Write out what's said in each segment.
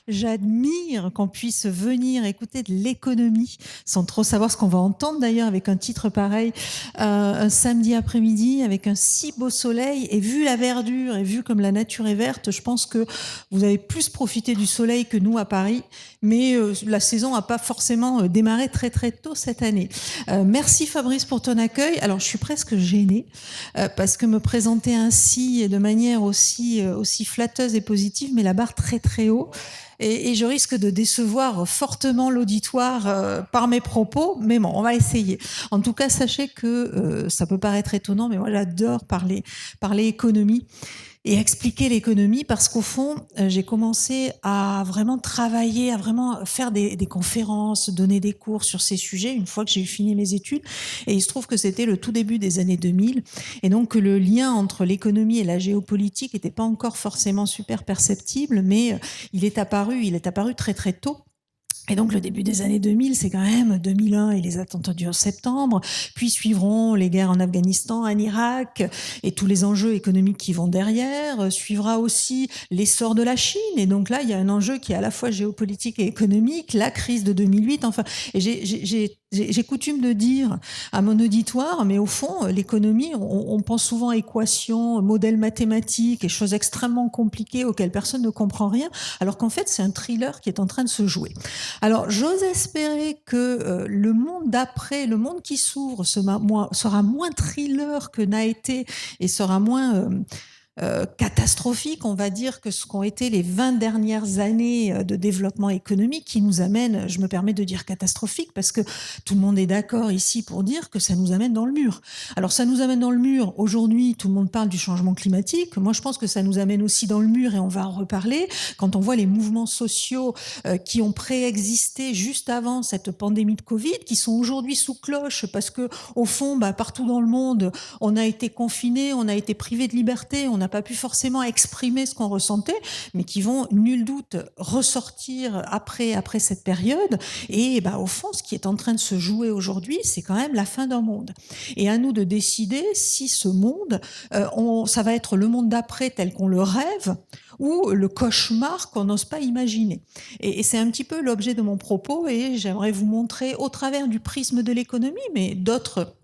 J'admire qu'on puisse venir écouter de l'économie sans trop savoir ce qu'on va entendre d'ailleurs avec un titre pareil, un samedi après-midi avec un si beau soleil et vu la verdure et vu comme la nature est verte, je pense que vous avez plus profité du soleil que nous à Paris, mais la saison n'a pas forcément démarré très très tôt cette année. Merci Fabrice pour ton accueil. Alors je suis presque gênée parce que me présenter ainsi et de manière aussi flatteuse et positive met la barre très très haut. Et je risque de décevoir fortement l'auditoire par mes propos, mais bon, on va essayer. En tout cas, sachez que ça peut paraître étonnant, mais moi j'adore parler économie et expliquer l'économie parce qu'au fond, j'ai commencé à vraiment travailler, à vraiment faire des conférences, donner des cours sur ces sujets une fois que j'ai fini mes études. Et il se trouve que c'était le tout début des années 2000 et donc que le lien entre l'économie et la géopolitique n'était pas encore forcément super perceptible, mais il est apparu très très tôt. Et donc le début des années 2000, c'est quand même 2001 et les attentats du 11 septembre, puis suivront les guerres en Afghanistan, en Irak et tous les enjeux économiques qui vont derrière. Suivra aussi l'essor de la Chine et donc là il y a un enjeu qui est à la fois géopolitique et économique, la crise de 2008. Enfin, et j'ai coutume de dire à mon auditoire, mais au fond l'économie, on pense souvent à équations, modèles mathématiques et choses extrêmement compliquées auxquelles personne ne comprend rien, alors qu'en fait c'est un thriller qui est en train de se jouer. Alors, j'ose espérer que le monde d'après, le monde qui s'ouvre, sera moins thriller que n'a été et sera moins catastrophique, on va dire, que ce qu'ont été les 20 dernières années de développement économique qui nous amènent, je me permets de dire catastrophique, parce que tout le monde est d'accord ici pour dire que ça nous amène dans le mur. Alors ça nous amène dans le mur, aujourd'hui tout le monde parle du changement climatique, moi je pense que ça nous amène aussi dans le mur et on va en reparler, quand on voit les mouvements sociaux qui ont préexisté juste avant cette pandémie de Covid, qui sont aujourd'hui sous cloche parce que au fond, partout dans le monde, on a été confinés, on a été privés de liberté, on n'a pas pu forcément exprimer ce qu'on ressentait, mais qui vont, nul doute, ressortir après cette période. Et au fond, ce qui est en train de se jouer aujourd'hui, c'est quand même la fin d'un monde. Et à nous de décider si ce monde, ça va être le monde d'après tel qu'on le rêve, ou le cauchemar qu'on n'ose pas imaginer. Et c'est un petit peu l'objet de mon propos, et j'aimerais vous montrer, au travers du prisme de l'économie, mais d'autres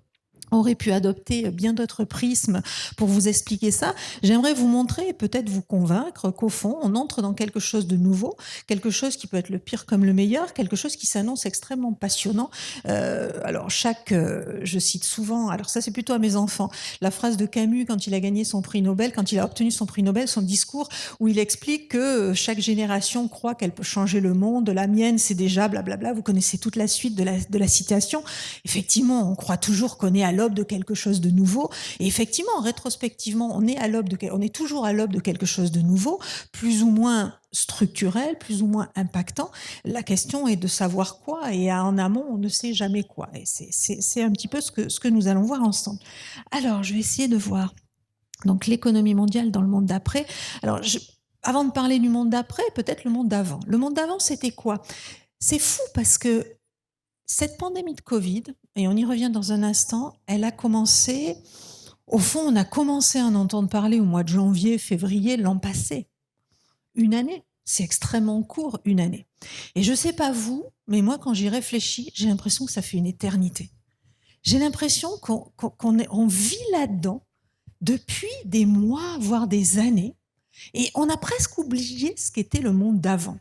aurait pu adopter bien d'autres prismes pour vous expliquer ça. J'aimerais vous montrer et peut-être vous convaincre qu'au fond, on entre dans quelque chose de nouveau, quelque chose qui peut être le pire comme le meilleur, quelque chose qui s'annonce extrêmement passionnant. Alors je cite souvent, alors ça c'est plutôt à mes enfants, la phrase de Camus quand il a gagné son prix Nobel, quand il a obtenu son prix Nobel, son discours où il explique que chaque génération croit qu'elle peut changer le monde, la mienne c'est déjà blablabla, vous connaissez toute la suite de la citation. Effectivement, on croit toujours qu'on est à l'aube de quelque chose de nouveau. Et effectivement, rétrospectivement, on est toujours à l'aube de quelque chose de nouveau, plus ou moins structurel, plus ou moins impactant. La question est de savoir quoi, et en amont, on ne sait jamais quoi. Et c'est un petit peu ce que nous allons voir ensemble. Alors, je vais essayer de voir donc l'économie mondiale dans le monde d'après. Alors, avant de parler du monde d'après, peut-être le monde d'avant. Le monde d'avant, c'était quoi? C'est fou parce que cette pandémie de Covid, et on y revient dans un instant, elle a commencé, au fond, on a commencé à en entendre parler au mois de janvier, février, l'an passé. Une année. C'est extrêmement court, une année. Et je ne sais pas vous, mais moi, quand j'y réfléchis, j'ai l'impression que ça fait une éternité. J'ai l'impression qu'on vit là-dedans depuis des mois, voire des années, et on a presque oublié ce qu'était le monde d'avant.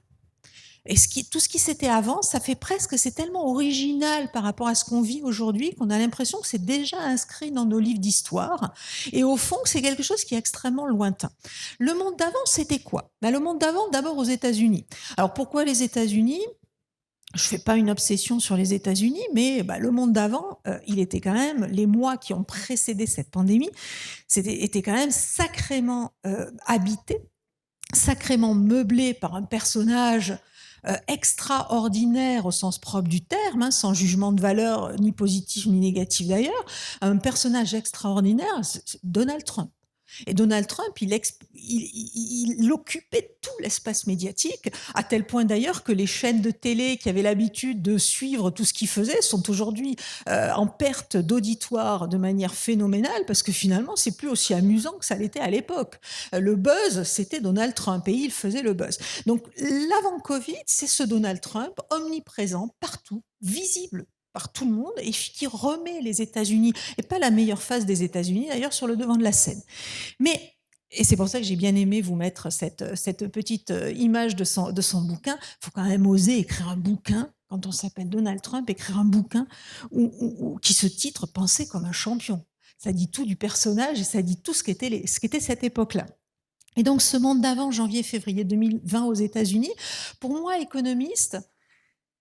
Et tout ce qui s'était avant, ça fait presque, c'est tellement original par rapport à ce qu'on vit aujourd'hui qu'on a l'impression que c'est déjà inscrit dans nos livres d'histoire. Et au fond, c'est quelque chose qui est extrêmement lointain. Le monde d'avant, c'était quoi? Le monde d'avant, d'abord aux États-Unis. Alors pourquoi les États-Unis? Je ne fais pas une obsession sur les États-Unis, mais le monde d'avant, il était quand même, les mois qui ont précédé cette pandémie, était quand même sacrément habité, sacrément meublé par un personnage extraordinaire au sens propre du terme, sans jugement de valeur ni positif ni négatif d'ailleurs, un personnage extraordinaire, c'est Donald Trump. Et Donald Trump, il occupait tout l'espace médiatique, à tel point d'ailleurs que les chaînes de télé qui avaient l'habitude de suivre tout ce qu'il faisait sont aujourd'hui en perte d'auditoire de manière phénoménale, parce que finalement, c'est plus aussi amusant que ça l'était à l'époque. Le buzz, c'était Donald Trump, et il faisait le buzz. Donc l'avant-Covid, c'est ce Donald Trump omniprésent, partout, visible par tout le monde, et qui remet les États-Unis, et pas la meilleure face des États-Unis d'ailleurs, sur le devant de la scène. Mais, et c'est pour ça que j'ai bien aimé vous mettre cette petite image de son bouquin, il faut quand même oser écrire un bouquin, quand on s'appelle Donald Trump, écrire un bouquin qui se titre Penser comme un champion. Ça dit tout du personnage et ça dit tout ce qu'était cette époque-là. Et donc ce monde d'avant, janvier-février 2020 aux États-Unis, pour moi, économiste,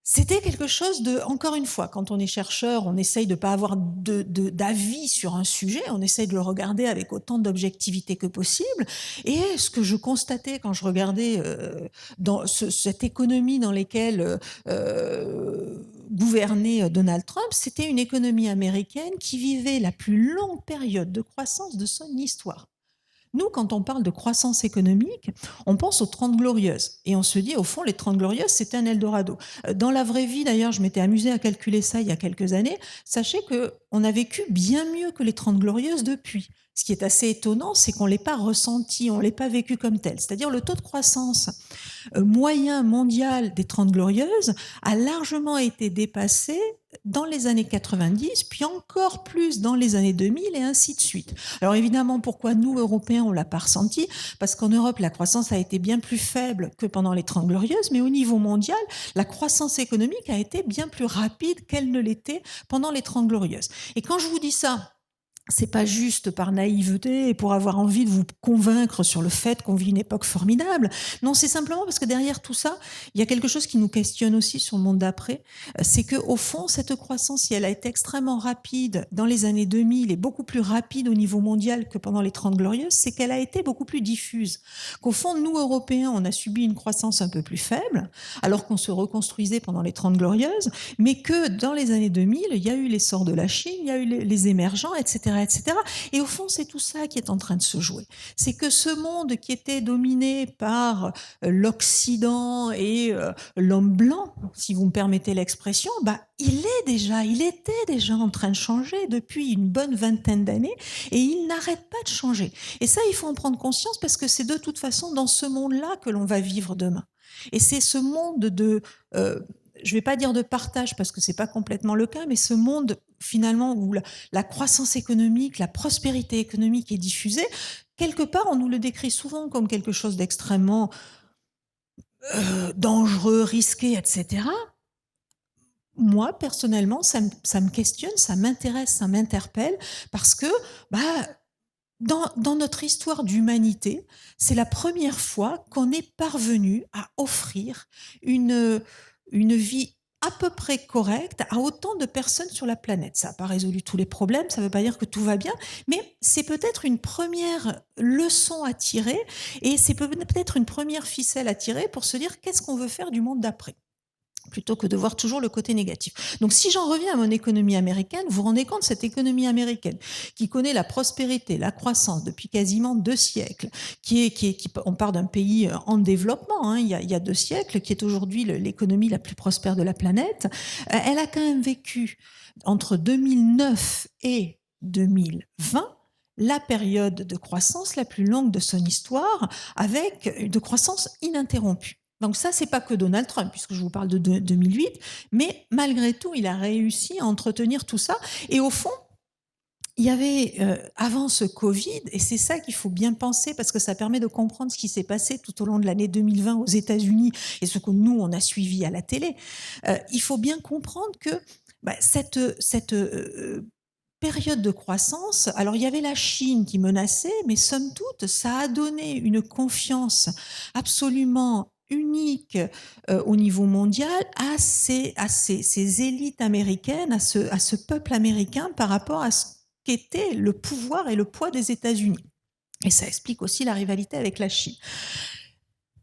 c'était quelque chose de, encore une fois, quand on est chercheur, on essaye de ne pas avoir d'avis sur un sujet, on essaye de le regarder avec autant d'objectivité que possible. Et ce que je constatais quand je regardais dans cette économie dans laquelle gouvernait Donald Trump, c'était une économie américaine qui vivait la plus longue période de croissance de son histoire. Nous, quand on parle de croissance économique, on pense aux 30 glorieuses. Et on se dit, au fond, les 30 glorieuses, c'était un Eldorado. Dans la vraie vie, d'ailleurs, je m'étais amusée à calculer ça il y a quelques années. Sachez qu'on a vécu bien mieux que les 30 glorieuses depuis. Ce qui est assez étonnant, c'est qu'on ne l'ait pas ressenti, on ne l'ait pas vécu comme tel. C'est-à-dire le taux de croissance moyen mondial des 30 glorieuses a largement été dépassé dans les années 90, puis encore plus dans les années 2000 et ainsi de suite. Alors évidemment, pourquoi nous, Européens, on ne l'a pas ressenti? Parce qu'en Europe, la croissance a été bien plus faible que pendant les 30 glorieuses, mais au niveau mondial, la croissance économique a été bien plus rapide qu'elle ne l'était pendant les 30 glorieuses. Et quand je vous dis ça, c'est pas juste par naïveté et pour avoir envie de vous convaincre sur le fait qu'on vit une époque formidable. Non, c'est simplement parce que derrière tout ça, il y a quelque chose qui nous questionne aussi sur le monde d'après. C'est que au fond, cette croissance, si elle a été extrêmement rapide dans les années 2000 et beaucoup plus rapide au niveau mondial que pendant les 30 glorieuses, c'est qu'elle a été beaucoup plus diffuse. Qu'au fond, nous, Européens, on a subi une croissance un peu plus faible, alors qu'on se reconstruisait pendant les 30 glorieuses, mais que dans les années 2000, il y a eu l'essor de la Chine, il y a eu les émergents, etc., etc. Et au fond, c'est tout ça qui est en train de se jouer. C'est que ce monde qui était dominé par l'Occident et l'homme blanc, si vous me permettez l'expression, il était déjà en train de changer depuis une bonne vingtaine d'années et il n'arrête pas de changer. Et ça, il faut en prendre conscience parce que c'est de toute façon dans ce monde-là que l'on va vivre demain. Et c'est ce monde de... je ne vais pas dire de partage parce que ce n'est pas complètement le cas, mais ce monde finalement où la croissance économique, la prospérité économique est diffusée, quelque part on nous le décrit souvent comme quelque chose d'extrêmement dangereux, risqué, etc. Moi, personnellement, ça me questionne, ça m'intéresse, ça m'interpelle, parce que dans notre histoire d'humanité, c'est la première fois qu'on est parvenu à offrir une vie à peu près correcte à autant de personnes sur la planète. Ça n'a pas résolu tous les problèmes, ça ne veut pas dire que tout va bien, mais c'est peut-être une première leçon à tirer et c'est peut-être une première ficelle à tirer pour se dire qu'est-ce qu'on veut faire du monde d'après, plutôt que de voir toujours le côté négatif. Donc si j'en reviens à mon économie américaine, vous vous rendez compte, cette économie américaine qui connaît la prospérité, la croissance depuis quasiment 2 siècles, on part d'un pays en développement, il y a 2 siècles, qui est aujourd'hui l'économie la plus prospère de la planète, elle a quand même vécu entre 2009 et 2020 la période de croissance la plus longue de son histoire, avec de croissance ininterrompue. Donc ça, c'est pas que Donald Trump, puisque je vous parle de 2008, mais malgré tout, il a réussi à entretenir tout ça. Et au fond, il y avait, avant ce Covid, et c'est ça qu'il faut bien penser, parce que ça permet de comprendre ce qui s'est passé tout au long de l'année 2020 aux États-Unis, et ce que nous, on a suivi à la télé, il faut bien comprendre que cette période de croissance, alors il y avait la Chine qui menaçait, mais somme toute, ça a donné une confiance absolument unique au niveau mondial à ces élites américaines, à ce peuple américain par rapport à ce qu'était le pouvoir et le poids des États-Unis. Et ça explique aussi la rivalité avec la Chine.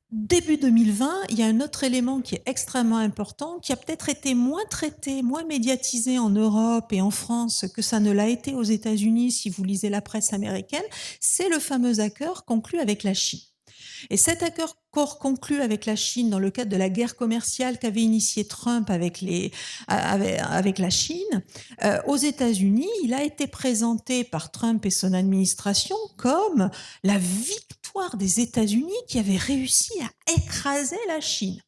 Début 2020, il y a un autre élément qui est extrêmement important, qui a peut-être été moins traité, moins médiatisé en Europe et en France que ça ne l'a été aux États-Unis si vous lisez la presse américaine, c'est le fameux accord conclu avec la Chine. Et cet accord conclu avec la Chine dans le cadre de la guerre commerciale qu'avait initié Trump avec la Chine, aux États-Unis, il a été présenté par Trump et son administration comme la victoire des États-Unis qui avait réussi à écraser la Chine.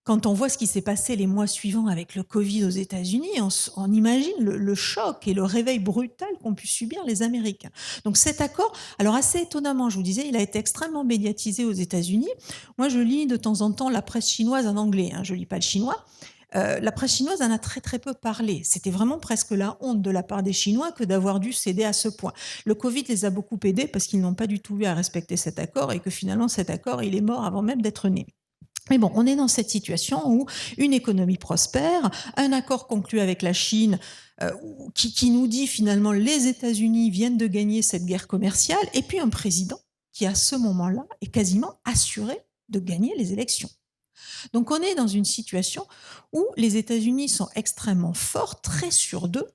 Quand on voit ce qui s'est passé les mois suivants avec le Covid aux États-Unis, on imagine le choc et le réveil brutal qu'ont pu subir les Américains. Donc cet accord, alors assez étonnamment, je vous disais, il a été extrêmement médiatisé aux États-Unis. Moi, je lis de temps en temps la presse chinoise en anglais, je lis pas le chinois. La presse chinoise en a très très peu parlé. C'était vraiment presque la honte de la part des Chinois que d'avoir dû céder à ce point. Le Covid les a beaucoup aidés parce qu'ils n'ont pas du tout eu à respecter cet accord et que finalement cet accord, il est mort avant même d'être né. Mais bon, on est dans cette situation où une économie prospère, un accord conclu avec la Chine qui nous dit finalement les États-Unis viennent de gagner cette guerre commerciale, et puis un président qui à ce moment-là est quasiment assuré de gagner les élections. Donc on est dans une situation où les États-Unis sont extrêmement forts, très sûrs d'eux,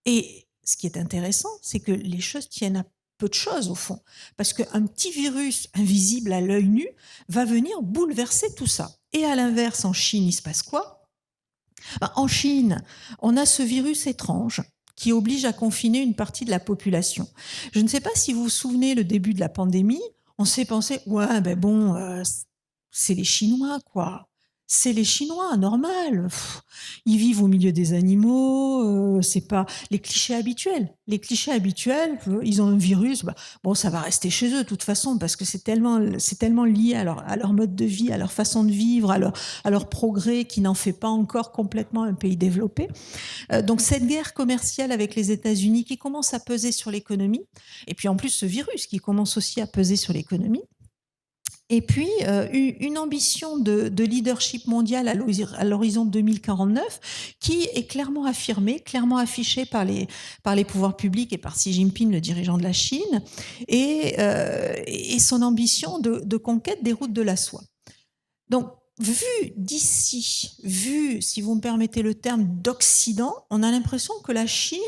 et ce qui est intéressant, c'est que les choses tiennent à peu de choses au fond, parce qu'un petit virus invisible à l'œil nu va venir bouleverser tout ça. Et à l'inverse, en Chine, il se passe quoi? En Chine, on a ce virus étrange qui oblige à confiner une partie de la population. Je ne sais pas si vous vous souvenez, le début de la pandémie, on s'est pensé, ouais, ben bon, c'est les Chinois, quoi. C'est les Chinois, normal. Ils vivent au milieu des animaux, c'est pas les clichés habituels. Les clichés habituels, ils ont un virus, bon, ça va rester chez eux de toute façon parce que c'est tellement lié à leur mode de vie, à leur façon de vivre, à leur progrès qui n'en fait pas encore complètement un pays développé. Donc cette guerre commerciale avec les États-Unis qui commence à peser sur l'économie, et puis en plus ce virus qui commence aussi à peser sur l'économie. Et puis, une ambition de leadership mondial à l'horizon 2049 qui est clairement affirmée, clairement affichée par les pouvoirs publics et par Xi Jinping, le dirigeant de la Chine, et son ambition de conquête des routes de la soie. Donc, vu d'ici, vu, si vous me permettez le terme, d'Occident, on a l'impression que la Chine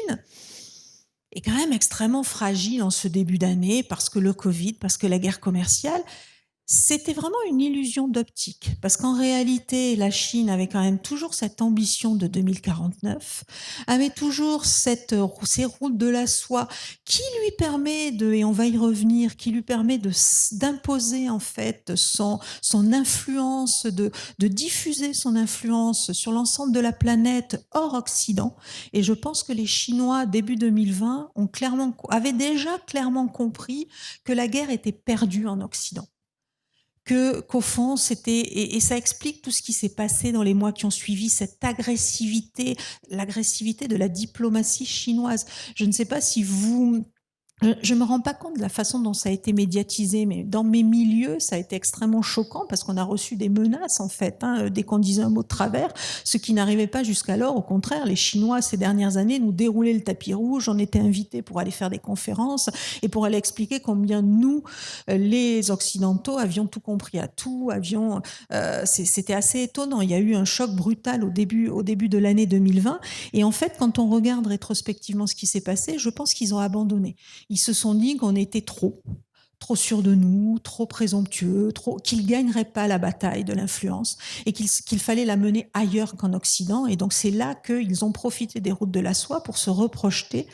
est quand même extrêmement fragile en ce début d'année parce que le Covid, parce que la guerre commerciale. C'était vraiment une illusion d'optique, parce qu'en réalité, la Chine avait quand même toujours cette ambition de 2049, avait toujours ces routes de la soie qui lui permet et on va y revenir, qui lui permet d'imposer en fait son influence, de diffuser son influence sur l'ensemble de la planète hors Occident. Et je pense que les Chinois, début 2020, avaient déjà clairement compris que la guerre était perdue en Occident. Qu'au fond, et ça explique tout ce qui s'est passé dans les mois qui ont suivi, cette agressivité, l'agressivité de la diplomatie chinoise. Je ne sais pas si je me rends pas compte de la façon dont ça a été médiatisé, mais dans mes milieux, ça a été extrêmement choquant parce qu'on a reçu des menaces, en fait, dès qu'on disait un mot de travers, ce qui n'arrivait pas jusqu'alors. Au contraire, les Chinois, ces dernières années, nous déroulaient le tapis rouge. On était invités pour aller faire des conférences et pour aller expliquer combien nous, les Occidentaux, avions tout compris à tout, c'était assez étonnant. Il y a eu un choc brutal au début de l'année 2020. Et en fait, quand on regarde rétrospectivement ce qui s'est passé, je pense qu'ils ont abandonné. Ils se sont dit qu'on était trop sûrs de nous, trop présomptueux, qu'ils ne gagneraient pas la bataille de l'influence et qu'il fallait la mener ailleurs qu'en Occident. Et donc c'est là qu'ils ont profité des routes de la soie pour se reprojeter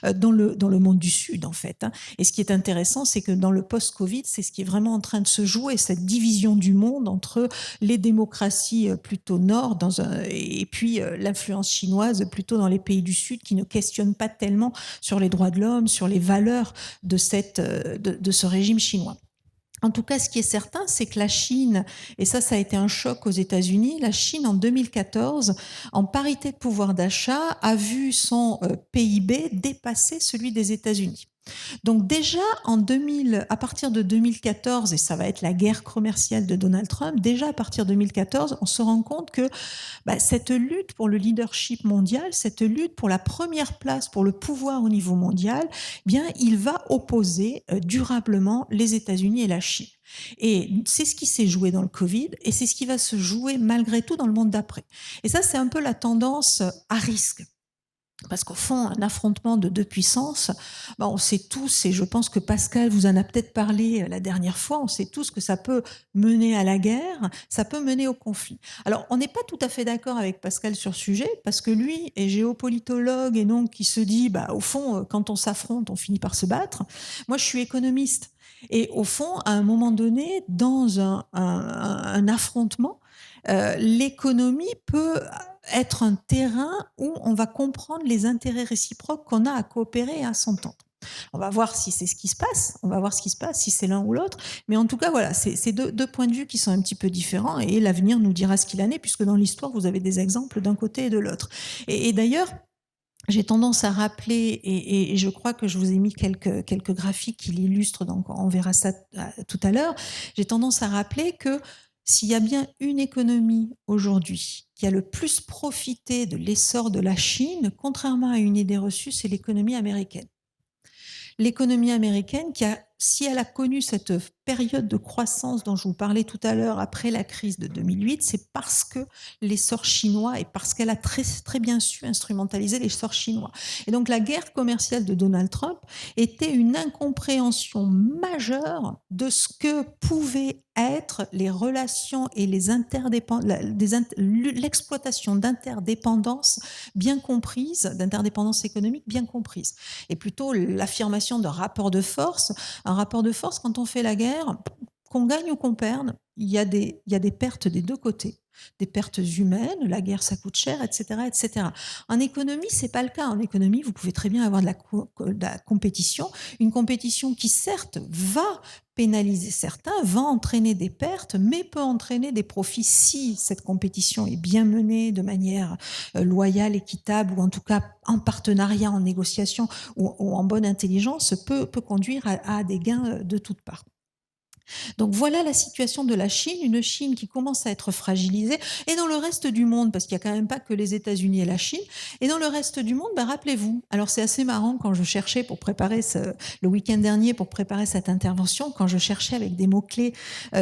dans le monde du Sud, en fait. Et ce qui est intéressant, c'est que dans le post-Covid, c'est ce qui est vraiment en train de se jouer, cette division du monde entre les démocraties plutôt nord et puis l'influence chinoise plutôt dans les pays du Sud qui ne questionnent pas tellement sur les droits de l'homme, sur les valeurs de ce régime chinois. En tout cas, ce qui est certain, c'est que la Chine, et ça a été un choc aux États-Unis, la Chine en 2014, en parité de pouvoir d'achat, a vu son PIB dépasser celui des États-Unis. Donc déjà à partir de 2014, et ça va être la guerre commerciale de Donald Trump, déjà à partir de 2014, on se rend compte que cette lutte pour le leadership mondial, cette lutte pour la première place, pour le pouvoir au niveau mondial, bien, il va opposer durablement les États-Unis et la Chine. Et c'est ce qui s'est joué dans le Covid, et c'est ce qui va se jouer malgré tout dans le monde d'après. Et ça, c'est un peu la tendance à risque. Parce qu'au fond, un affrontement de deux puissances, on sait tous, et je pense que Pascal vous en a peut-être parlé la dernière fois, on sait tous que ça peut mener à la guerre, ça peut mener au conflit. Alors, on n'est pas tout à fait d'accord avec Pascal sur ce sujet, parce que lui est géopolitologue et donc il se dit, au fond, quand on s'affronte, on finit par se battre. Moi, je suis économiste. Et au fond, à un moment donné, dans un affrontement, l'économie peut être un terrain où on va comprendre les intérêts réciproques qu'on a à coopérer et à s'entendre. On va voir si c'est ce qui se passe, on va voir ce qui se passe, si c'est l'un ou l'autre. Mais en tout cas, voilà, c'est deux points de vue qui sont un petit peu différents et l'avenir nous dira ce qu'il en est, puisque dans l'histoire, vous avez des exemples d'un côté et de l'autre. Et d'ailleurs, j'ai tendance à rappeler, et je crois que je vous ai mis quelques graphiques qui l'illustrent, donc on verra ça tout à l'heure. J'ai tendance à rappeler que s'il y a bien une économie aujourd'hui qui a le plus profité de l'essor de la Chine, contrairement à une idée reçue, c'est l'économie américaine. L'économie américaine si elle a connu cette période de croissance dont je vous parlais tout à l'heure après la crise de 2008, c'est parce que l'essor chinois et parce qu'elle a très, très bien su instrumentaliser l'essor chinois. Et donc la guerre commerciale de Donald Trump était une incompréhension majeure de ce que pouvaient être les relations et l'exploitation d'interdépendances bien comprises, d'interdépendances économiques bien comprises, et plutôt l'affirmation d'un rapport de force. Un rapport de force, quand on fait la guerre, qu'on gagne ou qu'on perde, il y a des pertes des deux côtés. Des pertes humaines, la guerre ça coûte cher, etc., etc. En économie, c'est pas le cas. En économie, vous pouvez très bien avoir de la compétition, une compétition qui certes va pénaliser certains, va entraîner des pertes, mais peut entraîner des profits si cette compétition est bien menée de manière loyale, équitable, ou en tout cas en partenariat, en négociation ou en bonne intelligence, peut conduire à des gains de toutes parts. Donc voilà la situation de la Chine, une Chine qui commence à être fragilisée, et dans le reste du monde, parce qu'il n'y a quand même pas que les États-Unis et la Chine, et dans le reste du monde, rappelez-vous, alors c'est assez marrant quand je cherchais pour préparer le week-end dernier, pour préparer cette intervention, quand je cherchais avec des mots-clés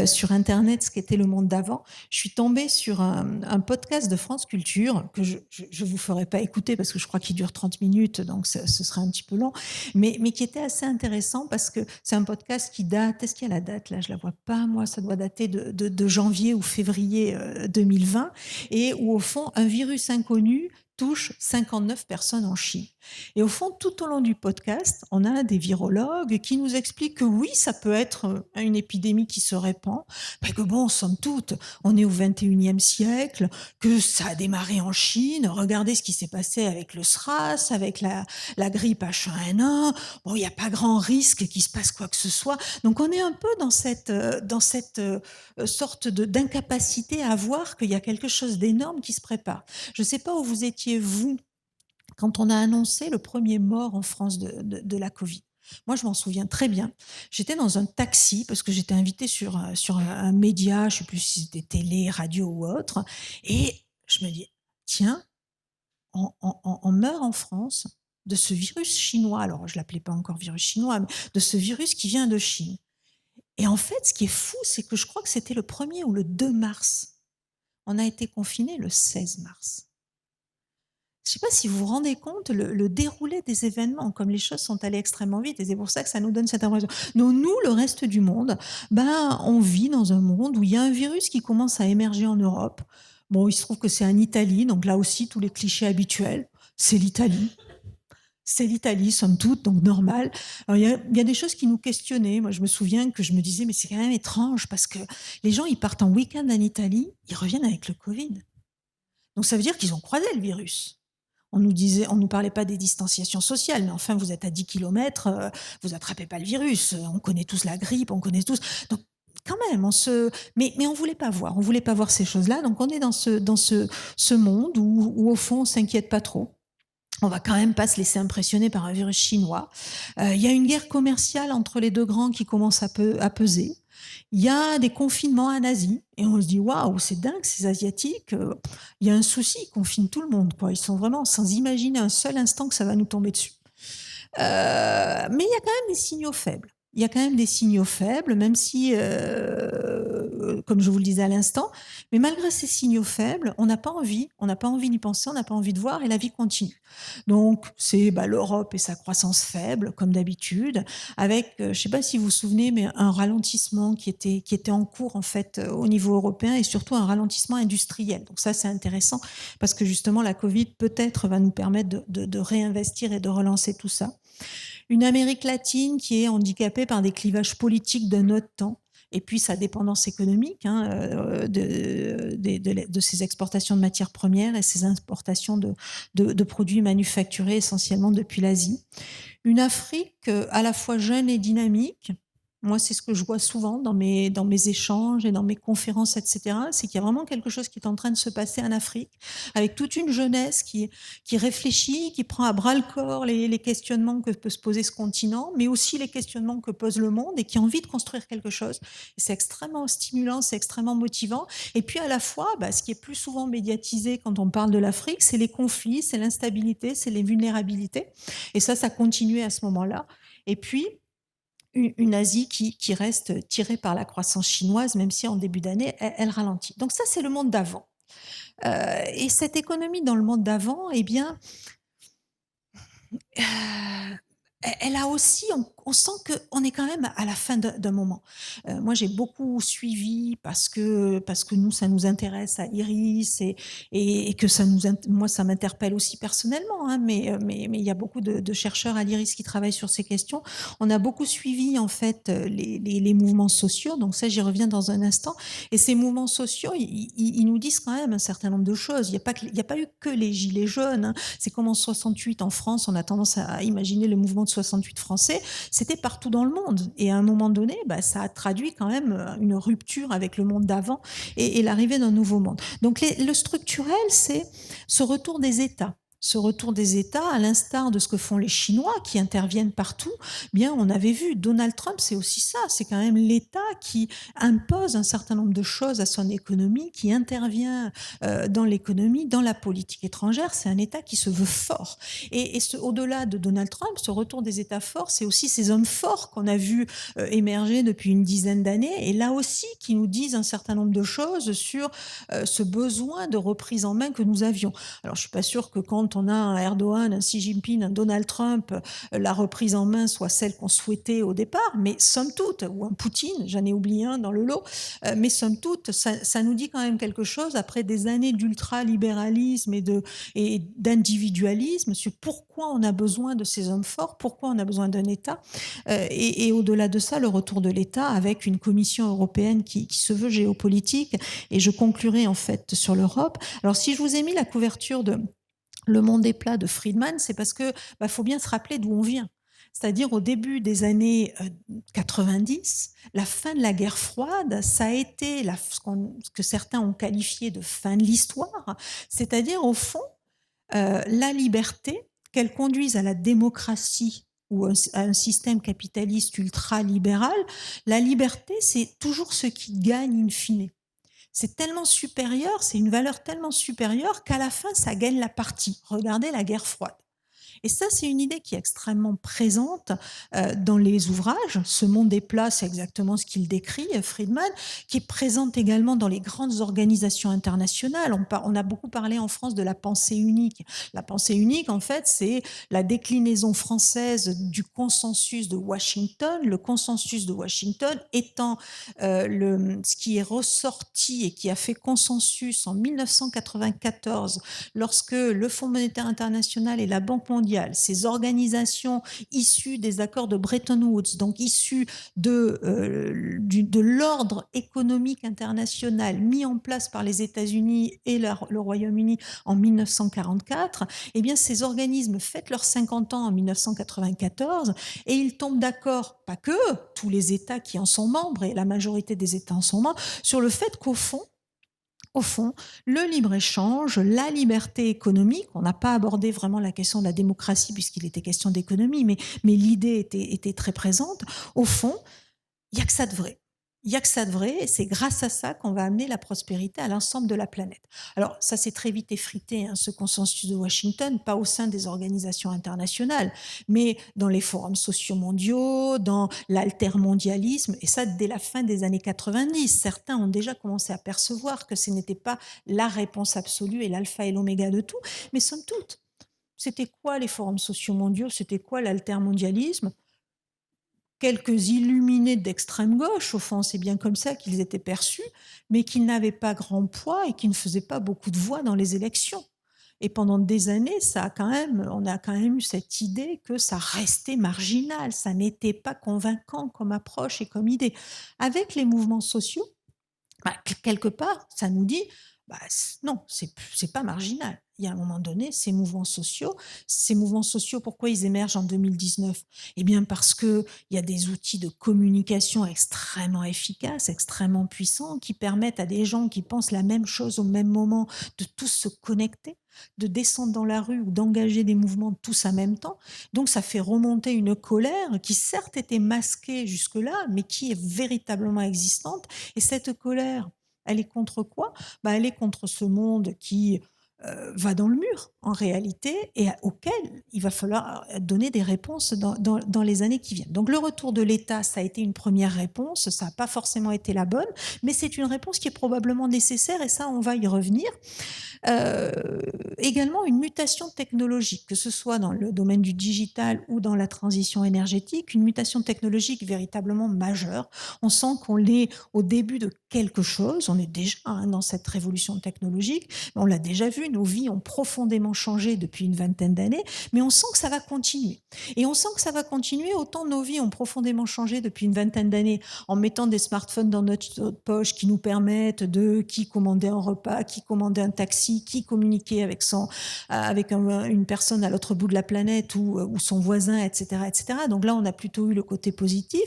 sur Internet ce qu'était le monde d'avant, je suis tombée sur un podcast de France Culture, que je ne vous ferai pas écouter parce que je crois qu'il dure 30 minutes, donc ce serait un petit peu long, mais qui était assez intéressant parce que c'est un podcast qui date, est-ce qu'il y a la date là, je la vois pas, moi, ça doit dater de janvier ou février 2020, et où au fond, un virus inconnu touche 59 personnes en Chine. Et au fond, tout au long du podcast, on a des virologues qui nous expliquent que oui, ça peut être une épidémie qui se répand, mais que bon, somme toute, on est au 21e siècle, que ça a démarré en Chine, regardez ce qui s'est passé avec le SRAS, avec la grippe H1N1, bon, il n'y a pas grand risque qu'il se passe quoi que ce soit. Donc on est un peu dans cette sorte d'incapacité à voir qu'il y a quelque chose d'énorme qui se prépare. Je ne sais pas où vous étiez, vous, quand on a annoncé le premier mort en France de la Covid. Moi, je m'en souviens très bien. J'étais dans un taxi parce que j'étais invitée sur un média, je ne sais plus si c'était télé, radio ou autre, et je me dis, tiens, on meurt en France de ce virus chinois. Alors, je ne l'appelais pas encore virus chinois, mais de ce virus qui vient de Chine. Et en fait, ce qui est fou, c'est que je crois que c'était le 1er ou le 2 mars. On a été confinés le 16 mars. Je ne sais pas si vous vous rendez compte le déroulé des événements, comme les choses sont allées extrêmement vite, et c'est pour ça que ça nous donne cette impression. Donc nous, le reste du monde, on vit dans un monde où il y a un virus qui commence à émerger en Europe. Bon, il se trouve que c'est en Italie, donc là aussi, tous les clichés habituels, c'est l'Italie. C'est l'Italie, somme toute, donc normal. Alors, il y a des choses qui nous questionnaient. Moi, je me souviens que je me disais, mais c'est quand même étrange parce que les gens, ils partent en week-end en Italie, ils reviennent avec le Covid. Donc, ça veut dire qu'ils ont croisé le virus. On nous parlait pas des distanciations sociales, mais enfin, vous êtes à 10 kilomètres, vous attrapez pas le virus. On connaît tous la grippe, on connaît tous. Donc, quand même, mais on voulait pas voir ces choses-là. Donc, on est dans ce monde où au fond, on s'inquiète pas trop. On va quand même pas se laisser impressionner par un virus chinois. Il y a une guerre commerciale entre les deux grands qui commence à peser. Il y a des confinements en Asie et on se dit waouh, c'est dingue ces Asiatiques. Il y a un souci, ils confinent tout le monde, quoi. Ils sont vraiment sans imaginer un seul instant que ça va nous tomber dessus. Mais il y a quand même des signaux faibles. Il y a quand même des signaux faibles, même si, comme je vous le disais à l'instant, mais malgré ces signaux faibles, on n'a pas envie d'y penser, on n'a pas envie de voir et la vie continue. Donc, c'est l'Europe et sa croissance faible, comme d'habitude, avec, je ne sais pas si vous vous souvenez, mais un ralentissement qui était en cours, en fait, au niveau européen et surtout un ralentissement industriel. Donc ça, c'est intéressant parce que justement, la Covid, peut-être, va nous permettre de réinvestir et de relancer tout ça. Une Amérique latine qui est handicapée par des clivages politiques d'un autre temps, et puis sa dépendance économique de ses exportations de matières premières et ses importations de produits manufacturés essentiellement depuis l'Asie. Une Afrique à la fois jeune et dynamique. Moi, c'est ce que je vois souvent dans mes échanges et dans mes conférences, etc. C'est qu'il y a vraiment quelque chose qui est en train de se passer en Afrique, avec toute une jeunesse qui réfléchit, qui prend à bras le corps les questionnements que peut se poser ce continent, mais aussi les questionnements que pose le monde et qui a envie de construire quelque chose. Et c'est extrêmement stimulant, c'est extrêmement motivant. Et puis à la fois, ce qui est plus souvent médiatisé quand on parle de l'Afrique, c'est les conflits, c'est l'instabilité, c'est les vulnérabilités. Et ça continuait à ce moment-là. Et puis, une Asie qui reste tirée par la croissance chinoise, même si en début d'année, elle ralentit. Donc ça, c'est le monde d'avant. Et cette économie dans le monde d'avant, eh bien, elle a aussi, on sent qu'on est quand même à la fin d'un moment. Moi, j'ai beaucoup suivi parce que nous, ça nous intéresse à Iris et que moi, ça m'interpelle aussi personnellement. Hein, mais il y a beaucoup de chercheurs à l'Iris qui travaillent sur ces questions. On a beaucoup suivi en fait les mouvements sociaux. Donc ça, j'y reviens dans un instant. Et ces mouvements sociaux, ils nous disent quand même un certain nombre de choses. Il n'y a pas eu que les gilets jaunes. Hein. C'est comme en 68 en France, on a tendance à imaginer le mouvement de 68 français, c'était partout dans le monde. Et à un moment donné, ça a traduit quand même une rupture avec le monde d'avant et l'arrivée d'un nouveau monde. Donc le structurel, c'est ce retour des États. Ce retour des États, à l'instar de ce que font les Chinois qui interviennent partout, bien on avait vu, Donald Trump, c'est aussi ça, c'est quand même l'État qui impose un certain nombre de choses à son économie, qui intervient dans l'économie, dans la politique étrangère, c'est un État qui se veut fort. Et au-delà de Donald Trump, ce retour des États forts, c'est aussi ces hommes forts qu'on a vus émerger depuis une dizaine d'années, et là aussi qui nous disent un certain nombre de choses sur ce besoin de reprise en main que nous avions. Alors je suis pas sûre que quand on a un Erdogan, un Xi Jinping, un Donald Trump, la reprise en main soit celle qu'on souhaitait au départ, mais somme toute, ou un Poutine, j'en ai oublié un dans le lot, mais somme toute, ça nous dit quand même quelque chose après des années d'ultralibéralisme et d'individualisme sur pourquoi on a besoin de ces hommes forts, pourquoi on a besoin d'un État, et au-delà de ça, le retour de l'État avec une Commission européenne qui se veut géopolitique. Et je conclurai en fait sur l'Europe. Alors si je vous ai mis la couverture de Le Monde est plat de Friedman, c'est parce que faut bien se rappeler d'où on vient. C'est-à-dire au début des années 90, la fin de la guerre froide, ça a été ce que certains ont qualifié de fin de l'histoire, c'est-à-dire au fond la liberté, qu'elle conduise à la démocratie ou à un système capitaliste ultra-libéral, la liberté, c'est toujours ce qui gagne in fine. C'est tellement supérieur, c'est une valeur tellement supérieure qu'à la fin, ça gagne la partie. Regardez la guerre froide. Et ça, c'est une idée qui est extrêmement présente dans les ouvrages. Ce monde des plats, c'est exactement ce qu'il décrit, Friedman, qui est présente également dans les grandes organisations internationales. On a beaucoup parlé en France de la pensée unique. La pensée unique, en fait, c'est la déclinaison française du consensus de Washington, le consensus de Washington étant ce qui est ressorti et qui a fait consensus en 1994 lorsque le Fonds monétaire international et la Banque mondiale, ces organisations issues des accords de Bretton Woods, donc issues de l'ordre économique international mis en place par les États-Unis et le Royaume-Uni en 1944, eh bien ces organismes fêtent leurs 50 ans en 1994 et ils tombent d'accord, pas que tous les États qui en sont membres et la majorité des États en sont membres, sur le fait qu'au fond, Au fond, le libre-échange, la liberté économique, on n'a pas abordé vraiment la question de la démocratie puisqu'il était question d'économie, mais l'idée était très présente. Au fond, il n'y a que ça de vrai. Il n'y a que ça de vrai, et c'est grâce à ça qu'on va amener la prospérité à l'ensemble de la planète. Alors, ça s'est très vite effrité, hein, ce consensus de Washington, pas au sein des organisations internationales, mais dans les forums sociaux mondiaux, dans l'altermondialisme, et ça dès la fin des années 90. Certains ont déjà commencé à percevoir que ce n'était pas la réponse absolue et l'alpha et l'oméga de tout, mais somme toute, c'était quoi les forums sociaux mondiaux? C'était quoi l'altermondialisme? Quelques illuminés d'extrême gauche, au fond, c'est bien comme ça qu'ils étaient perçus, mais qui n'avaient pas grand poids et qui ne faisaient pas beaucoup de voix dans les élections. Et pendant des années, on a quand même eu cette idée que ça restait marginal, ça n'était pas convaincant comme approche et comme idée. Avec les mouvements sociaux, quelque part, ça nous dit, non, c'est pas marginal. Il y a un moment donné, ces mouvements sociaux, pourquoi ils émergent en 2019? Eh bien, parce qu'il y a des outils de communication extrêmement efficaces, extrêmement puissants, qui permettent à des gens qui pensent la même chose au même moment de tous se connecter, de descendre dans la rue ou d'engager des mouvements tous en même temps. Donc, ça fait remonter une colère qui, certes, était masquée jusque-là, mais qui est véritablement existante. Et cette colère, elle est contre quoi? Elle est contre ce monde qui va dans le mur, en réalité, et auquel il va falloir donner des réponses dans les années qui viennent. Donc le retour de l'État, ça a été une première réponse, ça n'a pas forcément été la bonne, mais c'est une réponse qui est probablement nécessaire, et ça, on va y revenir. Euh, Également une mutation technologique, que ce soit dans le domaine du digital ou dans la transition énergétique, une mutation technologique véritablement majeure. On sent qu'on est au début de quelque chose, on est déjà dans cette révolution technologique, on l'a déjà vu, nos vies ont profondément changé depuis une vingtaine d'années, mais on sent que ça va continuer. Et on sent que ça va continuer, autant nos vies ont profondément changé depuis une vingtaine d'années en mettant des smartphones dans notre poche qui nous permettent de qui commander un repas, qui commander un taxi, qui communiquer avec une personne à l'autre bout de la planète ou son voisin, etc., etc. Donc là, on a plutôt eu le côté positif,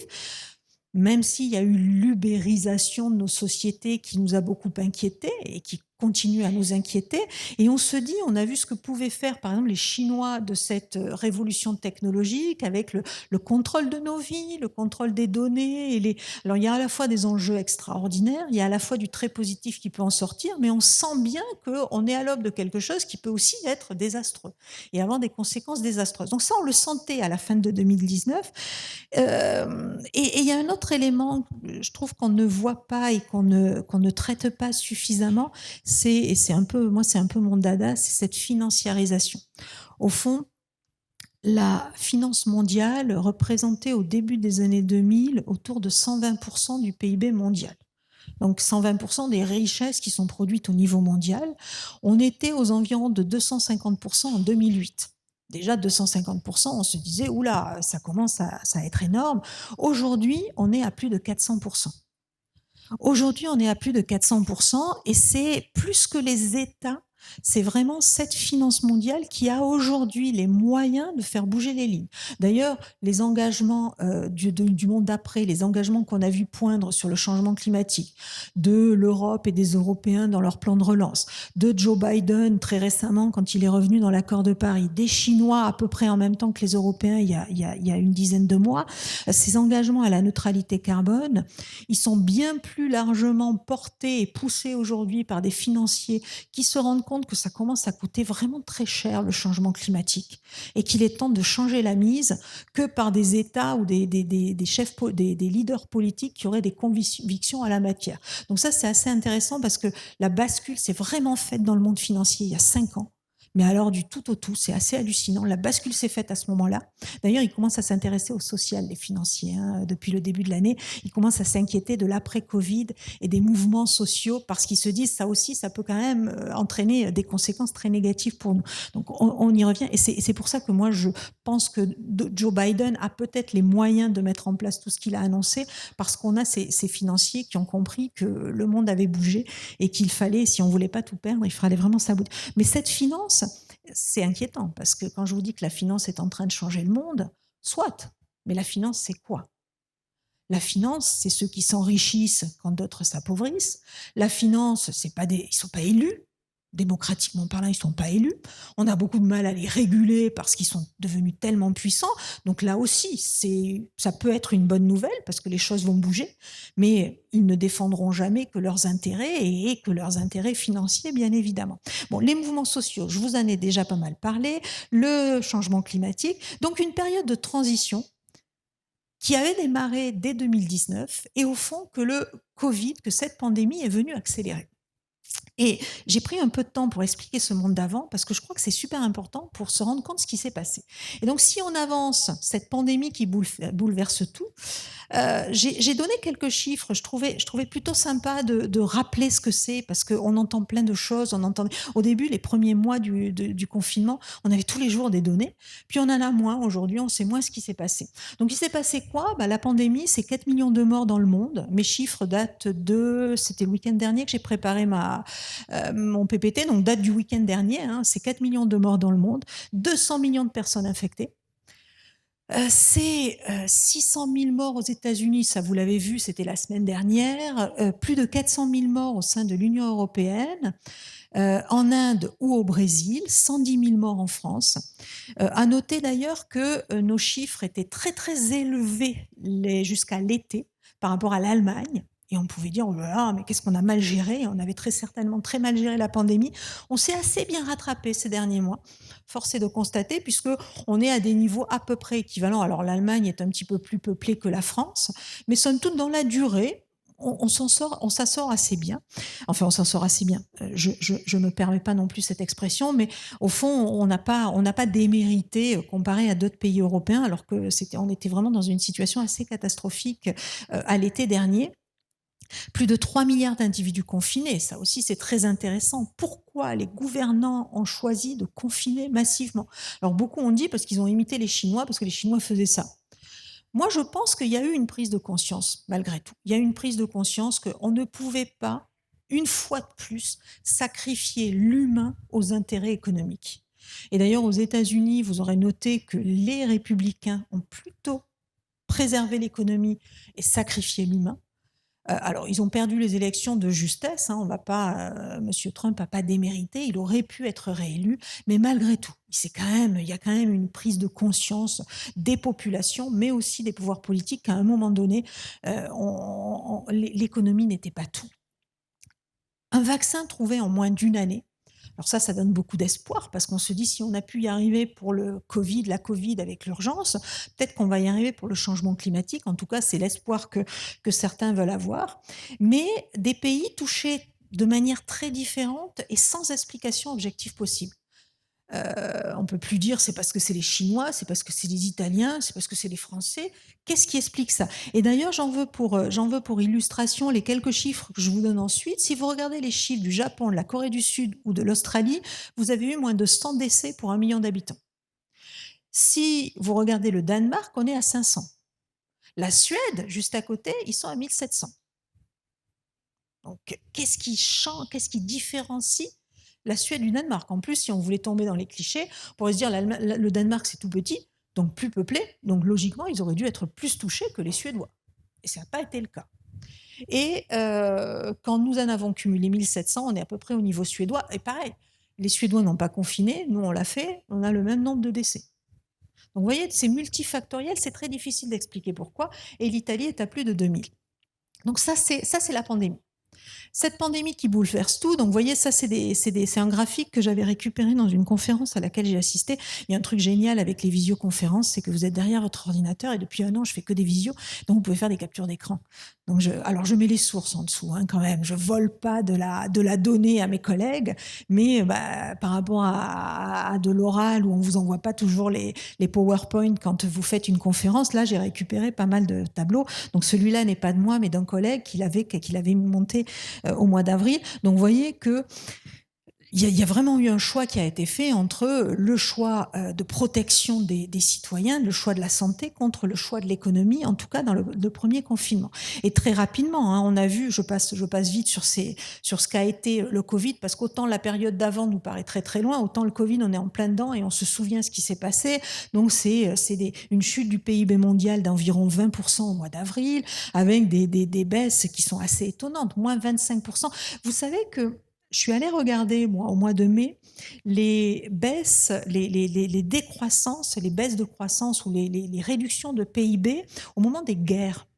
même s'il y a eu l'ubérisation de nos sociétés qui nous a beaucoup inquiétés et qui continue à nous inquiéter. Et on se dit, on a vu ce que pouvaient faire, par exemple, les Chinois de cette révolution technologique avec le contrôle de nos vies, le contrôle des données. Alors, il y a à la fois des enjeux extraordinaires, il y a à la fois du très positif qui peut en sortir, mais on sent bien qu'on est à l'aube de quelque chose qui peut aussi être désastreux et avoir des conséquences désastreuses. Donc ça, on le sentait à la fin de 2019. Et il y a un autre élément, je trouve qu'on ne voit pas et qu'on ne traite pas suffisamment, c'est un peu, moi, c'est un peu mon dada, c'est cette financiarisation. Au fond, la finance mondiale représentait au début des années 2000 autour de 120% du PIB mondial. Donc 120% des richesses qui sont produites au niveau mondial. On était aux environs de 250% en 2008. Déjà 250%, on se disait, oula, ça commence à être énorme. Aujourd'hui, on est à plus de 400%. Aujourd'hui, on est à plus de 400% et c'est plus que les États. C'est vraiment cette finance mondiale qui a aujourd'hui les moyens de faire bouger les lignes. D'ailleurs, les engagements du monde d'après, les engagements qu'on a vu poindre sur le changement climatique, de l'Europe et des Européens dans leur plan de relance, de Joe Biden très récemment quand il est revenu dans l'accord de Paris, des Chinois à peu près en même temps que les Européens il y a une dizaine de mois, ces engagements à la neutralité carbone, ils sont bien plus largement portés et poussés aujourd'hui par des financiers qui se rendent compte que ça commence à coûter vraiment très cher le changement climatique et qu'il est temps de changer la mise que par des États ou des chefs, des leaders politiques qui auraient des convictions à la matière. Donc ça, c'est assez intéressant parce que la bascule s'est vraiment faite dans le monde financier il y a 5 ans. Mais alors du tout au tout, c'est assez hallucinant. La bascule s'est faite à ce moment-là. D'ailleurs, ils commencent à s'intéresser au social, les financiers, hein, depuis le début de l'année. Ils commencent à s'inquiéter de l'après-Covid et des mouvements sociaux parce qu'ils se disent ça aussi, ça peut quand même entraîner des conséquences très négatives pour nous. Donc on y revient et c'est pour ça que moi je pense que Joe Biden a peut-être les moyens de mettre en place tout ce qu'il a annoncé parce qu'on a ces financiers qui ont compris que le monde avait bougé et qu'il fallait, si on voulait pas tout perdre, il fallait vraiment s'aboutir. Mais cette finance, c'est inquiétant parce que quand je vous dis que la finance est en train de changer le monde, soit, mais la finance, c'est quoi? La finance, c'est ceux qui s'enrichissent quand d'autres s'appauvrissent. La finance, ils sont pas élus. Démocratiquement parlant, ils sont pas élus. On a beaucoup de mal à les réguler parce qu'ils sont devenus tellement puissants. Donc là aussi, ça peut être une bonne nouvelle parce que les choses vont bouger, mais ils ne défendront jamais que leurs intérêts et que leurs intérêts financiers, bien évidemment. Bon, les mouvements sociaux, je vous en ai déjà pas mal parlé. Le changement climatique, donc une période de transition qui avait démarré dès 2019 et au fond que le Covid, que cette pandémie est venue accélérer. Et j'ai pris un peu de temps pour expliquer ce monde d'avant parce que je crois que c'est super important pour se rendre compte de ce qui s'est passé. Et donc, si on avance cette pandémie qui bouleverse tout, j'ai donné quelques chiffres. Je trouvais plutôt sympa de rappeler ce que c'est parce qu'on entend plein de choses. Au début, les premiers mois du confinement, on avait tous les jours des données. Puis on en a moins. Aujourd'hui, on sait moins ce qui s'est passé. Donc, il s'est passé quoi? La pandémie, c'est 4 millions de morts dans le monde. Mes chiffres datent c'était le week-end dernier que j'ai préparé mon PPT, donc date du week-end dernier. C'est 4 millions de morts dans le monde, 200 millions de personnes infectées. C'est 600 000 morts aux États-Unis, ça vous l'avez vu, c'était la semaine dernière. Plus de 400 000 morts au sein de l'Union européenne. En Inde ou au Brésil, 110 000 morts en France. À noter d'ailleurs que nos chiffres étaient très très élevés jusqu'à l'été par rapport à l'Allemagne. Et on pouvait dire, oh là là, mais qu'est-ce qu'on a mal géré? On avait très certainement très mal géré la pandémie. On s'est assez bien rattrapé ces derniers mois. Force est de constater, puisqu'on est à des niveaux à peu près équivalents. Alors l'Allemagne est un petit peu plus peuplée que la France, mais somme toute, dans la durée, on s'en sort assez bien. Enfin, on s'en sort assez bien. Je me permets pas non plus cette expression, mais au fond, on n'a pas démérité comparé à d'autres pays européens, alors que on était vraiment dans une situation assez catastrophique à l'été dernier. Plus de 3 milliards d'individus confinés, ça aussi c'est très intéressant. Pourquoi les gouvernants ont choisi de confiner massivement? Alors beaucoup ont dit parce qu'ils ont imité les Chinois, parce que les Chinois faisaient ça. Moi, je pense qu'il y a eu une prise de conscience, malgré tout. Il y a eu une prise de conscience qu'on ne pouvait pas, une fois de plus, sacrifier l'humain aux intérêts économiques. Et d'ailleurs, aux États-Unis, vous aurez noté que les républicains ont plutôt préservé l'économie et sacrifié l'humain. Alors, ils ont perdu les élections de justesse. On va pas, Monsieur Trump n'a pas démérité. Il aurait pu être réélu, mais malgré tout, il y a quand même une prise de conscience des populations, mais aussi des pouvoirs politiques qu'à un moment donné, l'économie n'était pas tout. Un vaccin trouvé en moins d'une année. Alors ça donne beaucoup d'espoir parce qu'on se dit si on a pu y arriver pour la Covid avec l'urgence, peut-être qu'on va y arriver pour le changement climatique. En tout cas, c'est l'espoir que certains veulent avoir. Mais des pays touchés de manière très différente et sans explication objective possible. On ne peut plus dire c'est parce que c'est les Chinois, c'est parce que c'est les Italiens, c'est parce que c'est les Français. Qu'est-ce qui explique ça? Et d'ailleurs, j'en veux pour illustration les quelques chiffres que je vous donne ensuite. Si vous regardez les chiffres du Japon, de la Corée du Sud ou de l'Australie, vous avez eu moins de 100 décès pour 1 million d'habitants. Si vous regardez le Danemark, on est à 500. La Suède, juste à côté, ils sont à 1700. Donc, qu'est-ce qui différencie la Suède du Danemark? En plus, si on voulait tomber dans les clichés, on pourrait se dire le Danemark, c'est tout petit, donc plus peuplé, donc logiquement, ils auraient dû être plus touchés que les Suédois. Et ça n'a pas été le cas. Et quand nous en avons cumulé 1700, on est à peu près au niveau suédois. Et pareil, les Suédois n'ont pas confiné, nous on l'a fait, on a le même nombre de décès. Donc vous voyez, c'est multifactoriel, c'est très difficile d'expliquer pourquoi. Et l'Italie est à plus de 2000. Donc ça, c'est la pandémie. Cette pandémie qui bouleverse tout, donc vous voyez, ça c'est un graphique que j'avais récupéré dans une conférence à laquelle j'ai assisté. Il y a un truc génial avec les visioconférences, c'est que vous êtes derrière votre ordinateur et depuis 1 an, je fais que des visios, donc vous pouvez faire des captures d'écran. Donc alors je mets les sources en dessous quand même, je vole pas de la donnée à mes collègues, mais par rapport à de l'oral où on vous envoie pas toujours les PowerPoint quand vous faites une conférence, là j'ai récupéré pas mal de tableaux. Donc celui-là n'est pas de moi, mais d'un collègue qu'il avait monté au mois d'avril. Donc vous voyez que Il y a vraiment eu un choix qui a été fait entre le choix de protection des citoyens, le choix de la santé contre le choix de l'économie, en tout cas dans le premier confinement. Et très rapidement, hein, on a vu, je passe vite sur ce qu'a été le Covid, parce qu'autant la période d'avant nous paraît très très loin, autant le Covid, on est en plein dedans et on se souvient ce qui s'est passé. Donc c'est une chute du PIB mondial d'environ 20% au mois d'avril, avec des baisses qui sont assez étonnantes, moins 25%. Vous savez que je suis allée regarder, moi, au mois de mai, les baisses, les décroissances, les baisses de croissance ou les réductions de PIB au moment des guerres,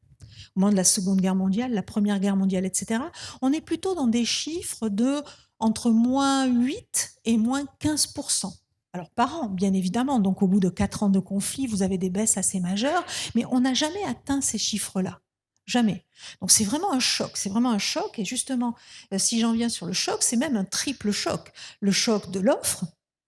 au moment de la Seconde Guerre mondiale, la Première Guerre mondiale, etc. On est plutôt dans des chiffres de entre moins 8 et moins 15%. Alors par an, bien évidemment. Donc au bout de 4 ans de conflit, vous avez des baisses assez majeures, mais on n'a jamais atteint ces chiffres-là. Jamais. Donc c'est vraiment un choc, c'est vraiment un choc. Et justement, si j'en viens sur le choc, c'est même un triple choc. Le choc de l'offre,